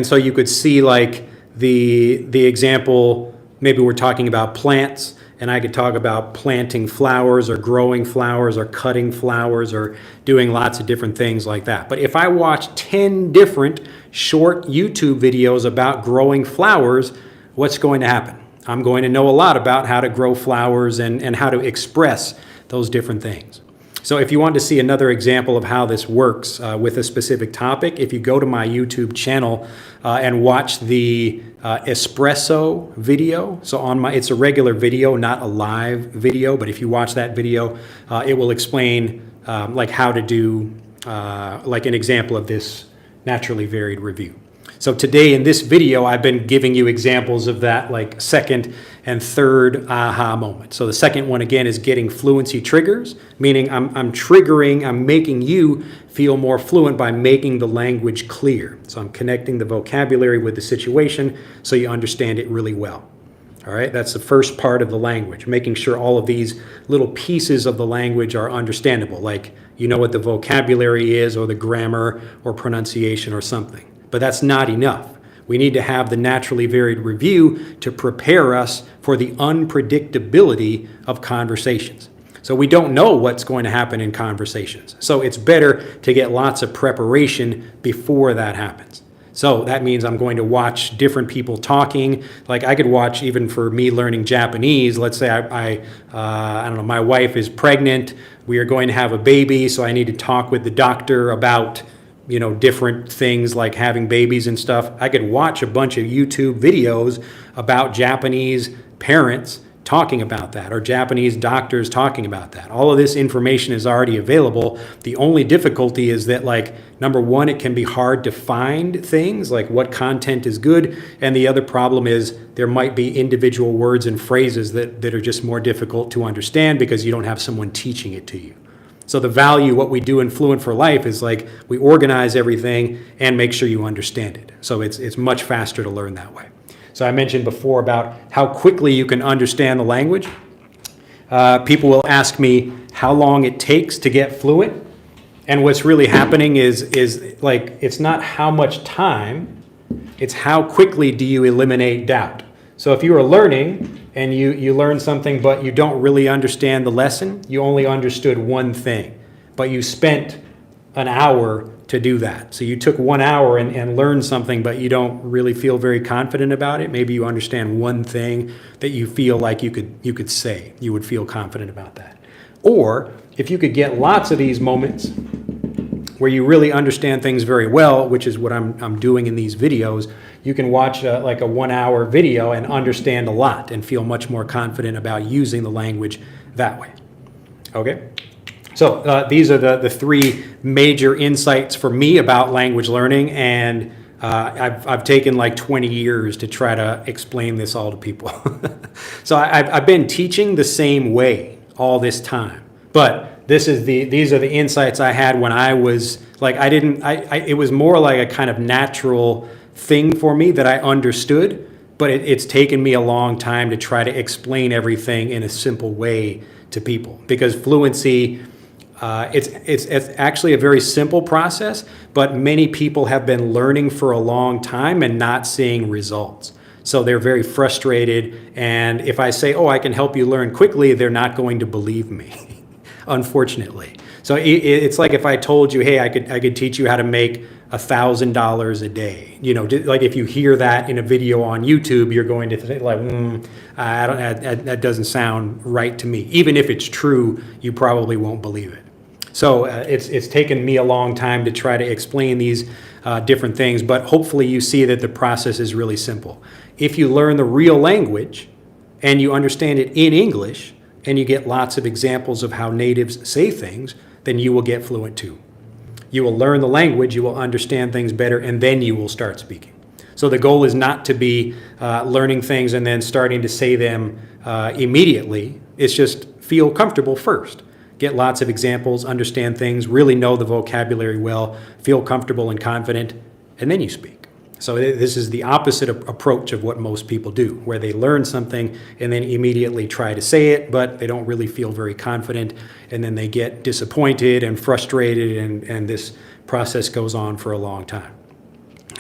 so you could see like the example, maybe we're talking about plants, and I could talk about planting flowers or growing flowers or cutting flowers or doing lots of different things like that. But if I watch 10 different short YouTube videos about growing flowers, what's going to happen? I'm going to know a lot about how to grow flowers and how to express those different things. So if you want to see another example of how this works with a specific topic, if you go to my YouTube channel and watch the espresso video. So it's a regular video, not a live video, but if you watch that video, it will explain like how to do like an example of this naturally varied review. So today in this video, I've been giving you examples of that like second and third aha moment. So the second one again is getting fluency triggers, meaning I'm making you feel more fluent by making the language clear. So I'm connecting the vocabulary with the situation so you understand it really well. All right, that's the first part of the language, making sure all of these little pieces of the language are understandable, like you know what the vocabulary is or the grammar or pronunciation or something. But that's not enough. We need to have the naturally varied review to prepare us for the unpredictability of conversations. So we don't know what's going to happen in conversations. So it's better to get lots of preparation before that happens. So that means I'm going to watch different people talking. Like I could watch, even for me learning Japanese, let's say I don't know, my wife is pregnant. We are going to have a baby, so I need to talk with the doctor about different things like having babies and stuff. I could watch a bunch of YouTube videos about Japanese parents talking about that or Japanese doctors talking about that. All of this information is already available. The only difficulty is that number one, it can be hard to find things like what content is good. And the other problem is there might be individual words and phrases that are just more difficult to understand because you don't have someone teaching it to you. So the value, what we do in Fluent for Life is we organize everything and make sure you understand it. So it's much faster to learn that way. So I mentioned before about how quickly you can understand the language. People will ask me how long it takes to get fluent. And what's really happening is it's not how much time, it's how quickly do you eliminate doubt. So if you are learning and you learn something, but you don't really understand the lesson. You only understood one thing, but you spent an hour to do that. So you took 1 hour and learned something, but you don't really feel very confident about it. Maybe you understand one thing that you feel like you could say. You would feel confident about that. Or if you could get lots of these moments where you really understand things very well, which is what I'm doing in these videos, you can watch like a 1 hour video and understand a lot and feel much more confident about using the language that way. Okay? So these are the three major insights for me about language learning, and I've taken like 20 years to try to explain this all to people. So I've been teaching the same way all this time, but these are the insights I had when I was like, it was more like a kind of natural thing for me that I understood, but it's taken me a long time to try to explain everything in a simple way to people, because fluency, it's actually a very simple process, but many people have been learning for a long time and not seeing results. So they're very frustrated, and if I say, oh, I can help you learn quickly, they're not going to believe me, unfortunately. So it's like if I told you, hey, I could teach you how to make $1,000 a day. You know, like if you hear that in a video on YouTube, you're going to think like, that doesn't sound right to me. Even if it's true, you probably won't believe it. So it's taken me a long time to try to explain these different things, but hopefully you see that the process is really simple. If you learn the real language and you understand it in English and you get lots of examples of how natives say things, then you will get fluent too. You will learn the language, you will understand things better, and then you will start speaking. So the goal is not to be learning things and then starting to say them immediately. It's just feel comfortable first. Get lots of examples, understand things, really know the vocabulary well, feel comfortable and confident, and then you speak. So this is the opposite approach of what most people do, where they learn something and then immediately try to say it, but they don't really feel very confident, and then they get disappointed and frustrated, and this process goes on for a long time.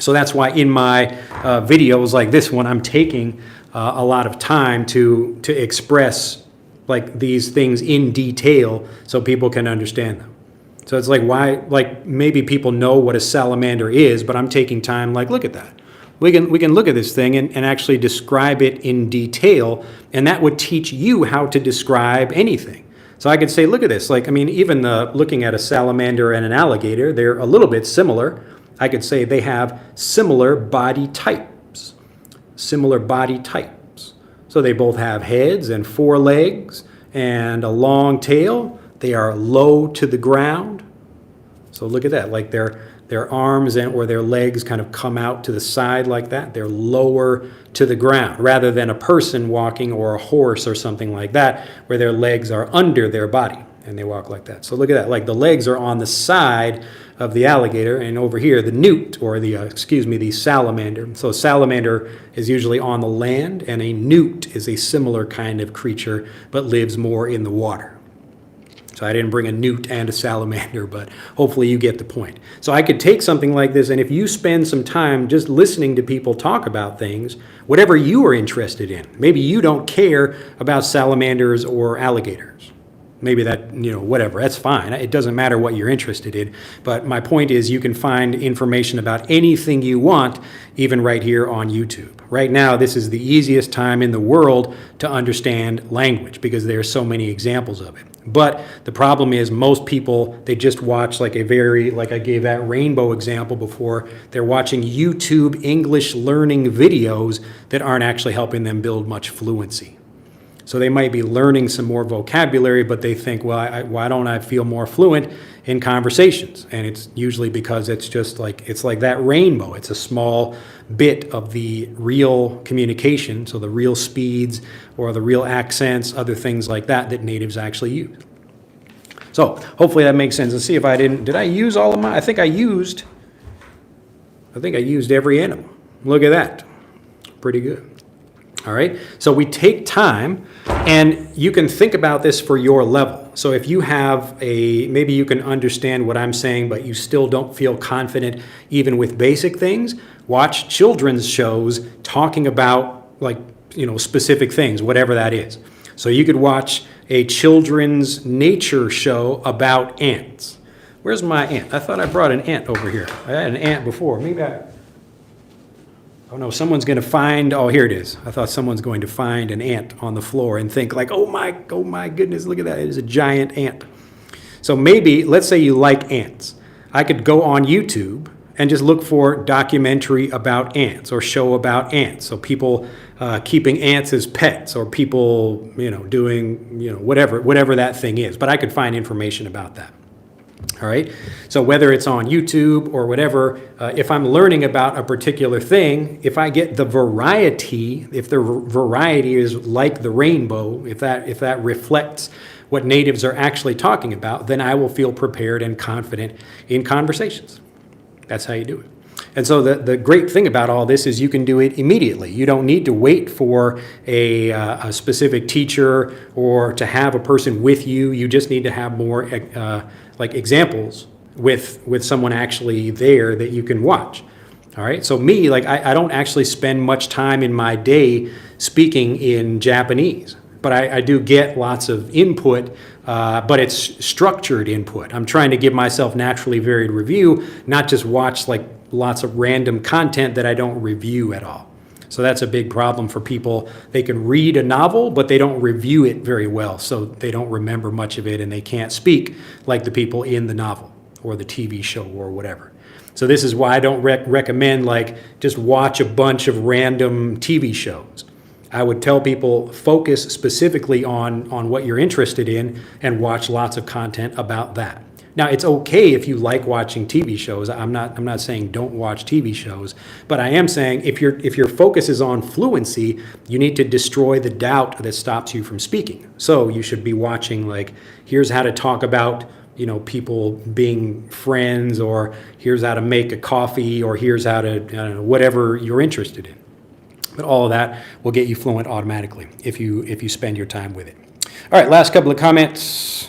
So that's why in my videos like this one, I'm taking a lot of time to express like these things in detail so people can understand them. So it's like, why, like maybe people know what a salamander is, but I'm taking time, like, look at that. We can look at this thing and actually describe it in detail, and that would teach you how to describe anything. So I could say, look at this, like, I mean, even looking at a salamander and an alligator, they're a little bit similar. I could say they have similar body types. Similar body types. So they both have heads and 4 legs and a long tail. They are low to the ground. So look at that, like their arms or their legs kind of come out to the side like that. They're lower to the ground rather than a person walking or a horse or something like that where their legs are under their body and they walk like that. So look at that, like the legs are on the side of the alligator, and over here the newt, or the salamander. So a salamander is usually on the land, and a newt is a similar kind of creature but lives more in the water. So I didn't bring a newt and a salamander, but hopefully you get the point. So I could take something like this, and if you spend some time just listening to people talk about things, whatever you are interested in, maybe you don't care about salamanders or alligators. Maybe that, whatever, that's fine. It doesn't matter what you're interested in. But my point is you can find information about anything you want, even right here on YouTube. Right now, this is the easiest time in the world to understand language because there are so many examples of it. But the problem is most people, they just watch like I gave that rainbow example before, they're watching YouTube English learning videos that aren't actually helping them build much fluency. So they might be learning some more vocabulary, but they think, well, why don't I feel more fluent in conversations? And it's usually because it's like that rainbow. It's a small bit of the real communication, so the real speeds or the real accents, other things like that natives actually use. So hopefully that makes sense. Let's see if did I use all of my, I think I used every animal. Look at that. Pretty good. All right, so we take time, and you can think about this for your level. So if you have maybe you can understand what I'm saying, but you still don't feel confident even with basic things, watch children's shows talking about like specific things, whatever that is. So you could watch a children's nature show about ants. Where's my ant? I thought I brought an ant over here. I had an ant before. Oh no, someone's going to find, oh, here it is. I thought someone's going to find an ant on the floor and think like, oh my goodness, look at that. It is a giant ant. So maybe, let's say you like ants. I could go on YouTube and just look for documentary about ants or show about ants. So people keeping ants as pets, or people, doing, whatever that thing is. But I could find information about that. All right. So whether it's on YouTube or whatever, if I'm learning about a particular thing, if I get the variety, if the variety is like the rainbow, if that reflects what natives are actually talking about, then I will feel prepared and confident in conversations. That's how you do it. And so the great thing about all this is you can do it immediately. You don't need to wait for a specific teacher or to have a person with you. You just need to have more examples with someone actually there that you can watch. All right. So me, I don't actually spend much time in my day speaking in Japanese, but I do get lots of input, but it's structured input. I'm trying to give myself naturally varied review, not just watch lots of random content that I don't review at all. So that's a big problem for people. They can read a novel, but they don't review it very well, so they don't remember much of it, and they can't speak like the people in the novel or the TV show or whatever. So this is why I don't recommend just watch a bunch of random TV shows. I would tell people focus specifically on what you're interested in and watch lots of content about that. Now, it's okay if you like watching TV shows. I'm not saying don't watch TV shows, but I am saying if your focus is on fluency, you need to destroy the doubt that stops you from speaking. So you should be watching here's how to talk about people being friends, or here's how to make a coffee, or here's how to whatever you're interested in. But all of that will get you fluent automatically if you spend your time with it. All right, last couple of comments.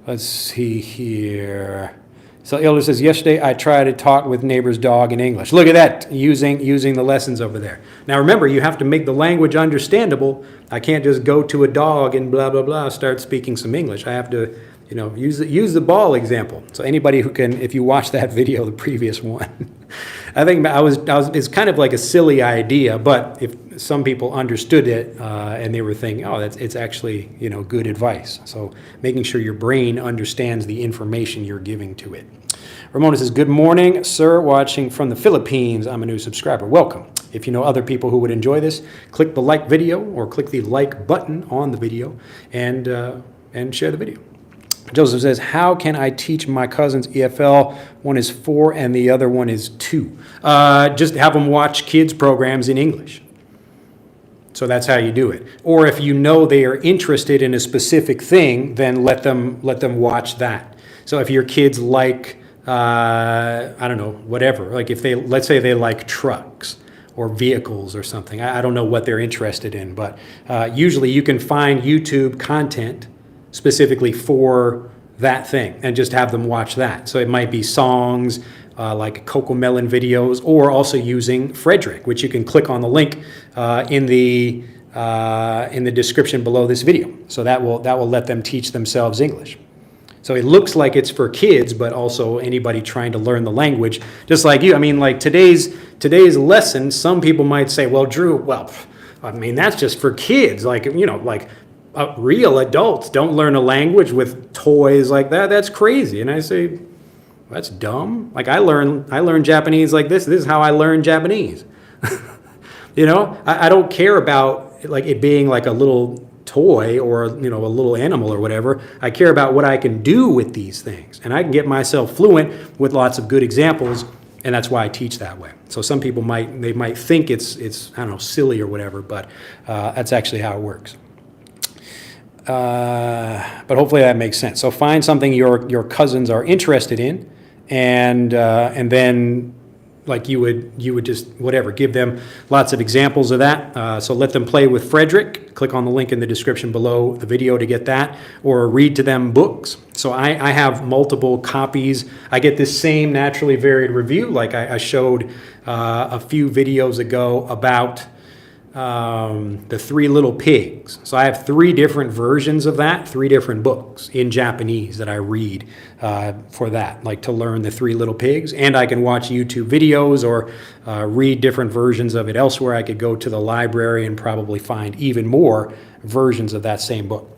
Let's see here. So Elder says, yesterday I tried to talk with neighbor's dog in English. Look at that, using the lessons over there. Now remember, you have to make the language understandable. I can't just go to a dog and blah, blah, blah, start speaking some English. I have to, use the ball example. So anybody who can, if you watch that video, the previous one, I think it's kind of like a silly idea, but if some people understood it and they were thinking, oh, it's actually, good advice. So making sure your brain understands the information you're giving to it. Ramona says, good morning, sir, watching from the Philippines. I'm a new subscriber. Welcome. If you know other people who would enjoy this, click the like video or click the like button on the video and share the video. Joseph says, how can I teach my cousins EFL? One is 4 and the other one is 2. Just have them watch kids programs in English. So that's how you do it. Or if you know they are interested in a specific thing, then let them watch that. So if your kids like, whatever, let's say they like trucks or vehicles or something. I don't know what they're interested in, but usually you can find YouTube content specifically for that thing and just have them watch that. So it might be songs, like CoComelon videos, or also using Frederick, which you can click on the link in the description below this video. So that will let them teach themselves English. So it looks like it's for kids, but also anybody trying to learn the language, just like you. Today's lesson, some people might say, well, Drew, that's just for kids. Real adults don't learn a language with toys like that. That's crazy. And I say, that's dumb. I learn Japanese like this. This is how I learn Japanese. I don't care about it being like a little toy or a little animal or whatever. I care about what I can do with these things, and I can get myself fluent with lots of good examples. And that's why I teach that way. So some people might think it's silly or whatever, but that's actually how it works. But hopefully that makes sense. So find something your cousins are interested in, and then you would just give them lots of examples of that. So let them play with Frederick. Click on the link in the description below the video to get that, or read to them books. So I have multiple copies. I get this same naturally varied review, like I showed a few videos ago about The Three Little Pigs. So I have 3 different versions of that, 3 different books in Japanese that I read for that, like to learn the Three Little Pigs. And I can watch YouTube videos or read different versions of it elsewhere. I could go to the library and probably find even more versions of that same book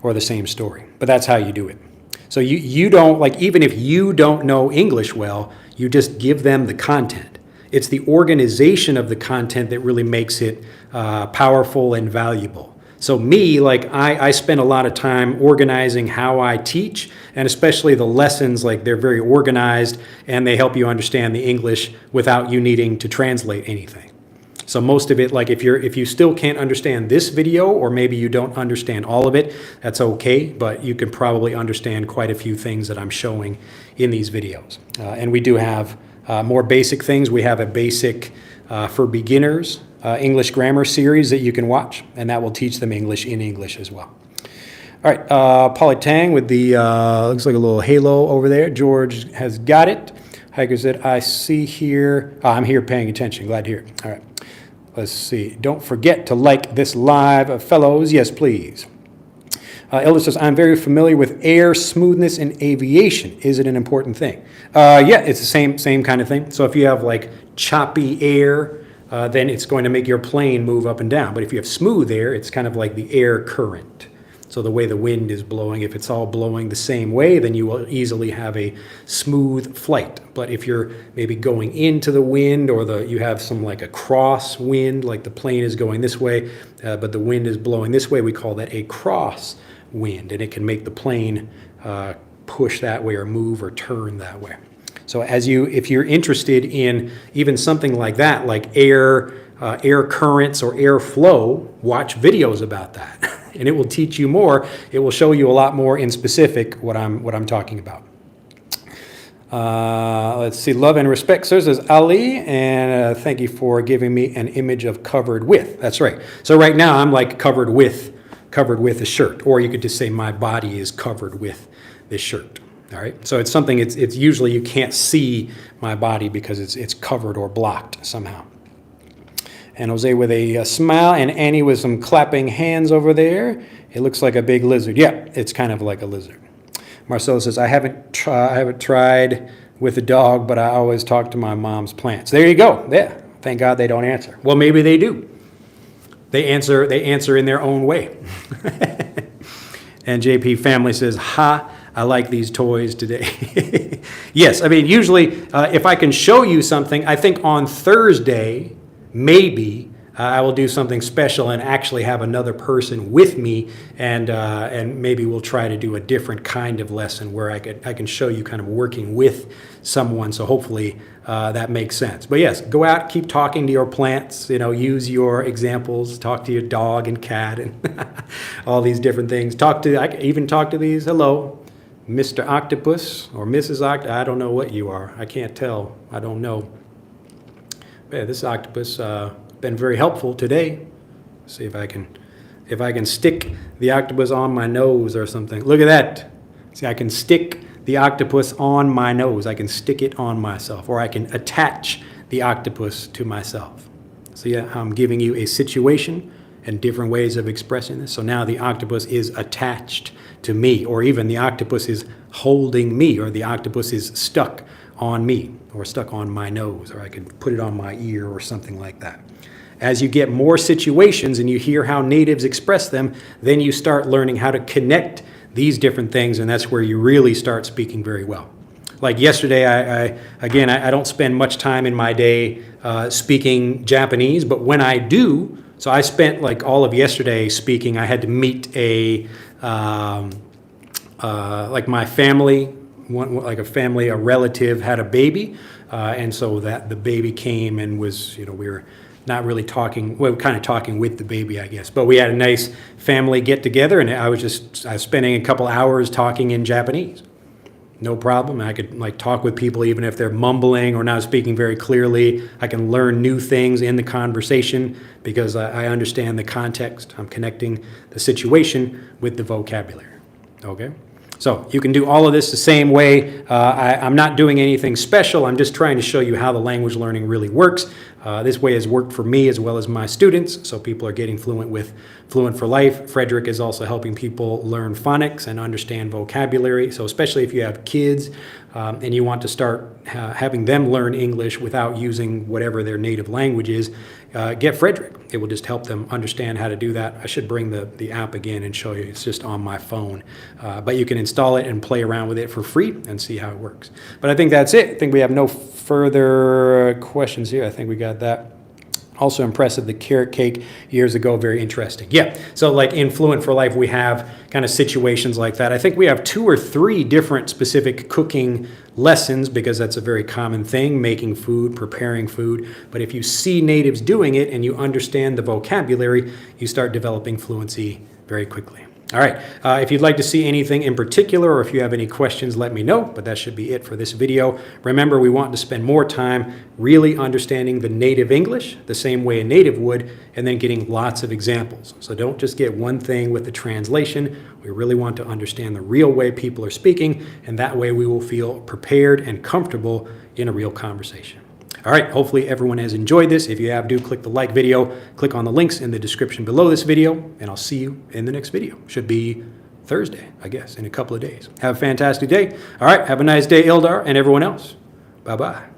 or the same story. But that's how you do it. So you don't, like, even if you don't know English well, you just give them the content. It's the organization of the content that really makes it powerful and valuable. So me, like I spend a lot of time organizing how I teach, and especially the lessons, like they're very organized and they help you understand the English without you needing to translate anything. So most of it, like if you still can't understand this video, or maybe you don't understand all of it, that's okay, but you can probably understand quite a few things that I'm showing in these videos. And we do have more basic things. We have a basic for beginners English grammar series that you can watch, and that will teach them English in English as well. All right, Polly Tang with the, looks like a little halo over there. George has got it. Hiker said, I see here, I'm here paying attention, glad to hear it. All right, let's see. Don't forget to like this live, fellows. Yes, please. Elder says, I'm very familiar with air smoothness in aviation. Is it an important thing? Yeah, it's the same kind of thing. So if you have like choppy air, then it's going to make your plane move up and down. But if you have smooth air, it's kind of like the air current. So the way the wind is blowing, if it's all blowing the same way, then you will easily have a smooth flight. But if you're maybe going into the wind, or you have some like a cross wind, like the plane is going this way, but the wind is blowing this way, we call that a cross wind, and it can make the plane push that way or move or turn that way. So if you're interested in even something like that, like air currents or air flow, watch videos about that, and it will teach you more. It will show you a lot more in specific what I'm talking about. Let's see, love and respect, sir, says Ali, and thank you for giving me an image of covered with. That's right. So right now I'm like covered with a shirt, or you could just say my body is covered with this shirt. All right, so it's something, it's usually you can't see my body because it's covered or blocked somehow. And Jose with a smile, and Annie with some clapping hands over there. It looks like a big lizard. Yeah, it's kind of like a lizard. Marcelo says, I haven't tried with a dog, but I always talk to my mom's plants. There you go. Yeah, thank God they don't answer. Well, maybe they do. They answer in their own way. And JP Family says, ha, I like these toys today. Yes, I mean, usually if I can show you something, I think on Thursday, maybe I will do something special and actually have another person with me, and maybe we'll try to do a different kind of lesson where I can show you kind of working with someone. So hopefully that makes sense. But yes, go out, keep talking to your plants. Use your examples. Talk to your dog and cat and all these different things. I can even talk to these. Hello, Mr. Octopus or Mrs. Octopus. I don't know what you are. I can't tell. I don't know. Yeah, this octopus been very helpful today. See if I can stick the octopus on my nose or something. Look at that. See, I can stick the octopus on my nose. I can stick it on myself, or I can attach the octopus to myself. So yeah, I'm giving you a situation and different ways of expressing this. So now the octopus is attached to me, or even the octopus is holding me, or the octopus is stuck on me, or stuck on my nose, or I could put it on my ear or something like that. As you get more situations and you hear how natives express them, then you start learning how to connect these different things, and that's where you really start speaking very well. Like yesterday, I don't spend much time in my day speaking Japanese, but when I do, so I spent like all of yesterday speaking. I had to meet like my family, a relative had a baby, and so that the baby came and was, we were not really talking, well, kind of talking with the baby, I guess. But we had a nice family get together, and I was spending a couple hours talking in Japanese. No problem. I could like talk with people even if they're mumbling or not speaking very clearly. I can learn new things in the conversation because I understand the context. I'm connecting the situation with the vocabulary. Okay? So you can do all of this the same way. I'm not doing anything special. I'm just trying to show you how the language learning really works. This way has worked for me as well as my students, so people are getting fluent with Fluent for Life. Frederick is also helping people learn phonics and understand vocabulary. So especially if you have kids and you want to start having them learn English without using whatever their native language is, get Frederick. It will just help them understand how to do that. I should bring the app again and show you. It's just on my phone. But you can install it and play around with it for free and see how it works. But I think that's it. I think we have no further questions here. I think we got that. Also impressive, the carrot cake years ago, very interesting. Yeah, so like in Fluent for Life, we have kind of situations like that. I think we have 2 or 3 different specific cooking lessons because that's a very common thing, making food, preparing food. But if you see natives doing it and you understand the vocabulary, you start developing fluency very quickly. All right, if you'd like to see anything in particular or if you have any questions, let me know, but that should be it for this video. Remember, we want to spend more time really understanding the native English the same way a native would, and then getting lots of examples. So don't just get one thing with the translation. We really want to understand the real way people are speaking, and that way we will feel prepared and comfortable in a real conversation. All right, hopefully everyone has enjoyed this. If you have, do click the like video, click on the links in the description below this video, and I'll see you in the next video. Should be Thursday, I guess, in a couple of days. Have a fantastic day. All right, have a nice day, Ildar, and everyone else. Bye-bye.